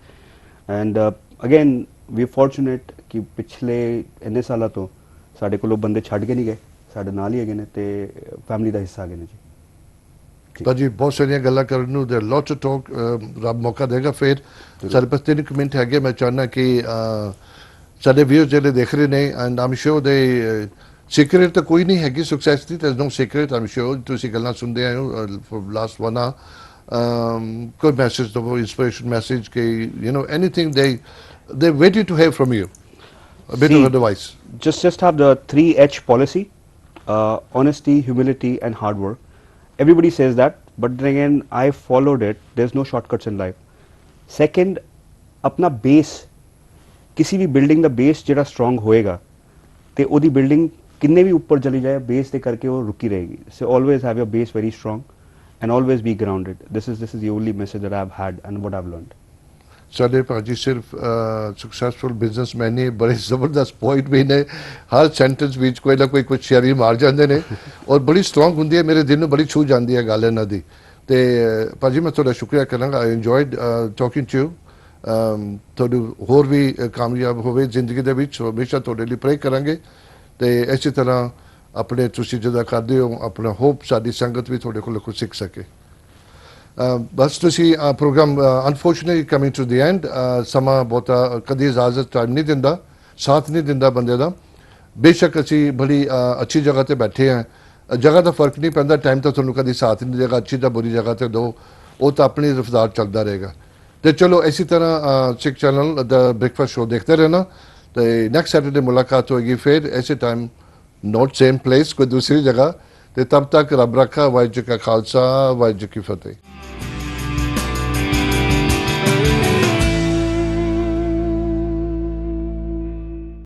ਐਂਡ ਅਗੇਨ ਵੀ ਫੋਰਚੂਨੇਟ ਕਿ ਪਿਛਲੇ ਇੰਨੇ ਸਾਲਾਂ ਤੋਂ ਸਾਡੇ ਕੋਲੋਂ ਬੰਦੇ ਛੱਡ ਕੇ ਨਹੀਂ ਗਏ ਸਾਡੇ ਨਾਲ ਹੀ ਹੈਗੇ ਨੇ ਤੇ ਫੈਮਿਲੀ ਦਾ ਹਿੱਸਾ ਹੈਗੇ ਨੇ ਜੀ ਭਾਜੀ ਬਹੁਤ ਸਾਰੀਆਂ ਗੱਲਾਂ ਕਰਨ ਨੂੰ ਦੇਰ ਲੋਟ ਟੂ ਟਾਕ ਰੱਬ ਮੌਕਾ ਦੇਗਾ ਫਿਰ ਸਾਡੇ ਪਾਸ 3 ਮਿੰਟ ਹੈਗੇ ਮੈਂ ਚਾਹੁੰਦਾ ਕਿ ਸਾਡੇ ਵਿਊਅਰਸ ਜਿਹੜੇ ਦੇਖ ਰਹੇ ਨੇ ਐਂਡ ਆਮ ਸ਼ੋਰ ਦੇ ਸੀਕ੍ਰੇਟ ਤਾਂ ਕੋਈ ਨਹੀਂ ਹੈਗੀ ਸਕਸੈਸ ਦੀ ਦੇਰ ਨੋ ਸੀਕ੍ਰੇਟ ਆਮ ਸ਼ੋਰ ਤੁਸੀਂ ਗੱਲਾਂ ਸੁਣਦੇ ਆਏ ਹੋ ਫॉर ਲਾਸਟ 1 ਆਵਰ ਕੋਈ ਮੈਸੇਜ ਦੋ ਇਨਸਪੀਰੇਸ਼ਨ ਮੈਸੇਜ ਕਿ you know anything they waited to hear from you a bit of advice just have the 3H policy honesty humility and hard work everybody says that but then again I followed it there's no shortcuts in life second अपना base किसी भी building ਦਾ base ਜਿਹੜਾ strong ਹੋਏਗਾ ਤੇ ਉਹਦੀ building ਕਿੰਨੇ ਵੀ ਉੱਪਰ ਚਲੀ ਜਾਏ base ਦੇ ਕਰਕੇ ਉਹ ਰੁਕੀ ਰਹੇਗੀ so always have your base very strong and always be grounded this is the only message that I've had and what I've learned ਸਾਡੇ ਭਾਜੀ ਸਿਰਫ ਸਕਸੈਸਫੁਲ ਬਿਜ਼ਨਸਮੈਨ ਨਹੀਂ ਬੜੇ ਜ਼ਬਰਦਸਤ ਪੁਆਇੰਟ ਵੀ ਨੇ ਹਰ ਸੈਂਟੈਂਸ ਵਿੱਚ ਕੋਈ ਨਾ ਕੋਈ ਕੁਝ ਸ਼ੇਅਰੀ ਮਾਰ ਜਾਂਦੇ ਨੇ ਔਰ ਬੜੀ ਸਟਰੋਂਗ ਹੁੰਦੀ ਹੈ ਮੇਰੇ ਦਿਲ ਨੂੰ ਬੜੀ ਛੂ ਜਾਂਦੀ ਹੈ ਗੱਲ ਇਹਨਾਂ ਦੀ ਤੇ ਭਾਜੀ ਮੈਂ ਤੁਹਾਡਾ ਸ਼ੁਕਰੀਆ ਕਰਾਂਗਾ ਆਈ ਇੰਜੋਇਡ ਟਾਕਿੰਗ ਟੂ ਯੂ ਤੁਹਾਨੂੰ ਹੋਰ ਵੀ ਕਾਮਯਾਬ ਹੋਵੇ ਜ਼ਿੰਦਗੀ ਦੇ ਵਿੱਚ ਹਮੇਸ਼ਾ ਤੁਹਾਡੇ ਲਈ ਪ੍ਰੇ ਕਰਾਂਗੇ ਤੇ ਇਸੇ ਤਰ੍ਹਾਂ ਆਪਣੇ ਤੁਸੀਂ ਜਿਹਦਾ ਕਰਦੇ ਹੋ ਆਪਣਾ ਹੋਪ ਸਾਡੀ ਸੰਗਤ ਵੀ ਤੁਹਾਡੇ ਕੋਲ ਕੁਝ ਸਿੱਖ ਸਕੇ ਬਸ ਤੁਸੀਂ programme unfortunately coming to the and ਸਮਾਂ ਬਹੁਤਾ ਕਦੀ ਇਜਾਜ਼ਤ ਟਾਈਮ ਨਹੀਂ ਦਿੰਦਾ ਸਾਥ ਨਹੀਂ ਦਿੰਦਾ ਬੰਦੇ ਦਾ ਬੇਸ਼ੱਕ ਅਸੀਂ ਬੜੀ ਅੱਛੀ ਜਗ੍ਹਾ ਤੇ ਬੈਠੇ ਹਾਂ ਜਗ੍ਹਾ ਦਾ ਫਰਕ ਨਹੀਂ ਪੈਂਦਾ ਟਾਈਮ ਤਾਂ ਤੁਹਾਨੂੰ ਕਦੀ ਸਾਥ ਨਹੀਂ ਦੇਗਾ ਅੱਛੀ ਤਾਂ ਬੁਰੀ ਜਗ੍ਹਾ ਤੇ ਦੋ ਉਹ ਤਾਂ ਆਪਣੀ ਰਫਤਾਰ ਚੱਲਦਾ ਰਹੇਗਾ ਤੇ ਚਲੋ ਇਸੇ ਤਰ੍ਹਾਂ ਸਿੱਖ ਚੈਨਲ ਦਾ ਬ੍ਰੇਕਫਾਸਟ ਸ਼ੋ ਦੇਖਦੇ ਰਹਿਣਾ ਤੇ ਨੈਕਸਟ ਸੈਟਰਡੇ ਮੁਲਾਕਾਤ ਹੋਏਗੀ ਫਿਰ ਐਸੇ ਟਾਈਮ ਨੋਟ ਸੇਮ ਪਲੇਸ ਕੋਈ ਦੂਸਰੀ ਜਗ੍ਹਾ ਤੇ ਤਬ ਤੱਕ ਰੱਬ ਰੱਖਾ ਵਾਹਿਗੁਰੂ ਜੀ ਕਾ ਖਾਲਸਾ ਵਾਹਿਗੁਰੂ ਜੀ ਕੀ ਫਤਿਹ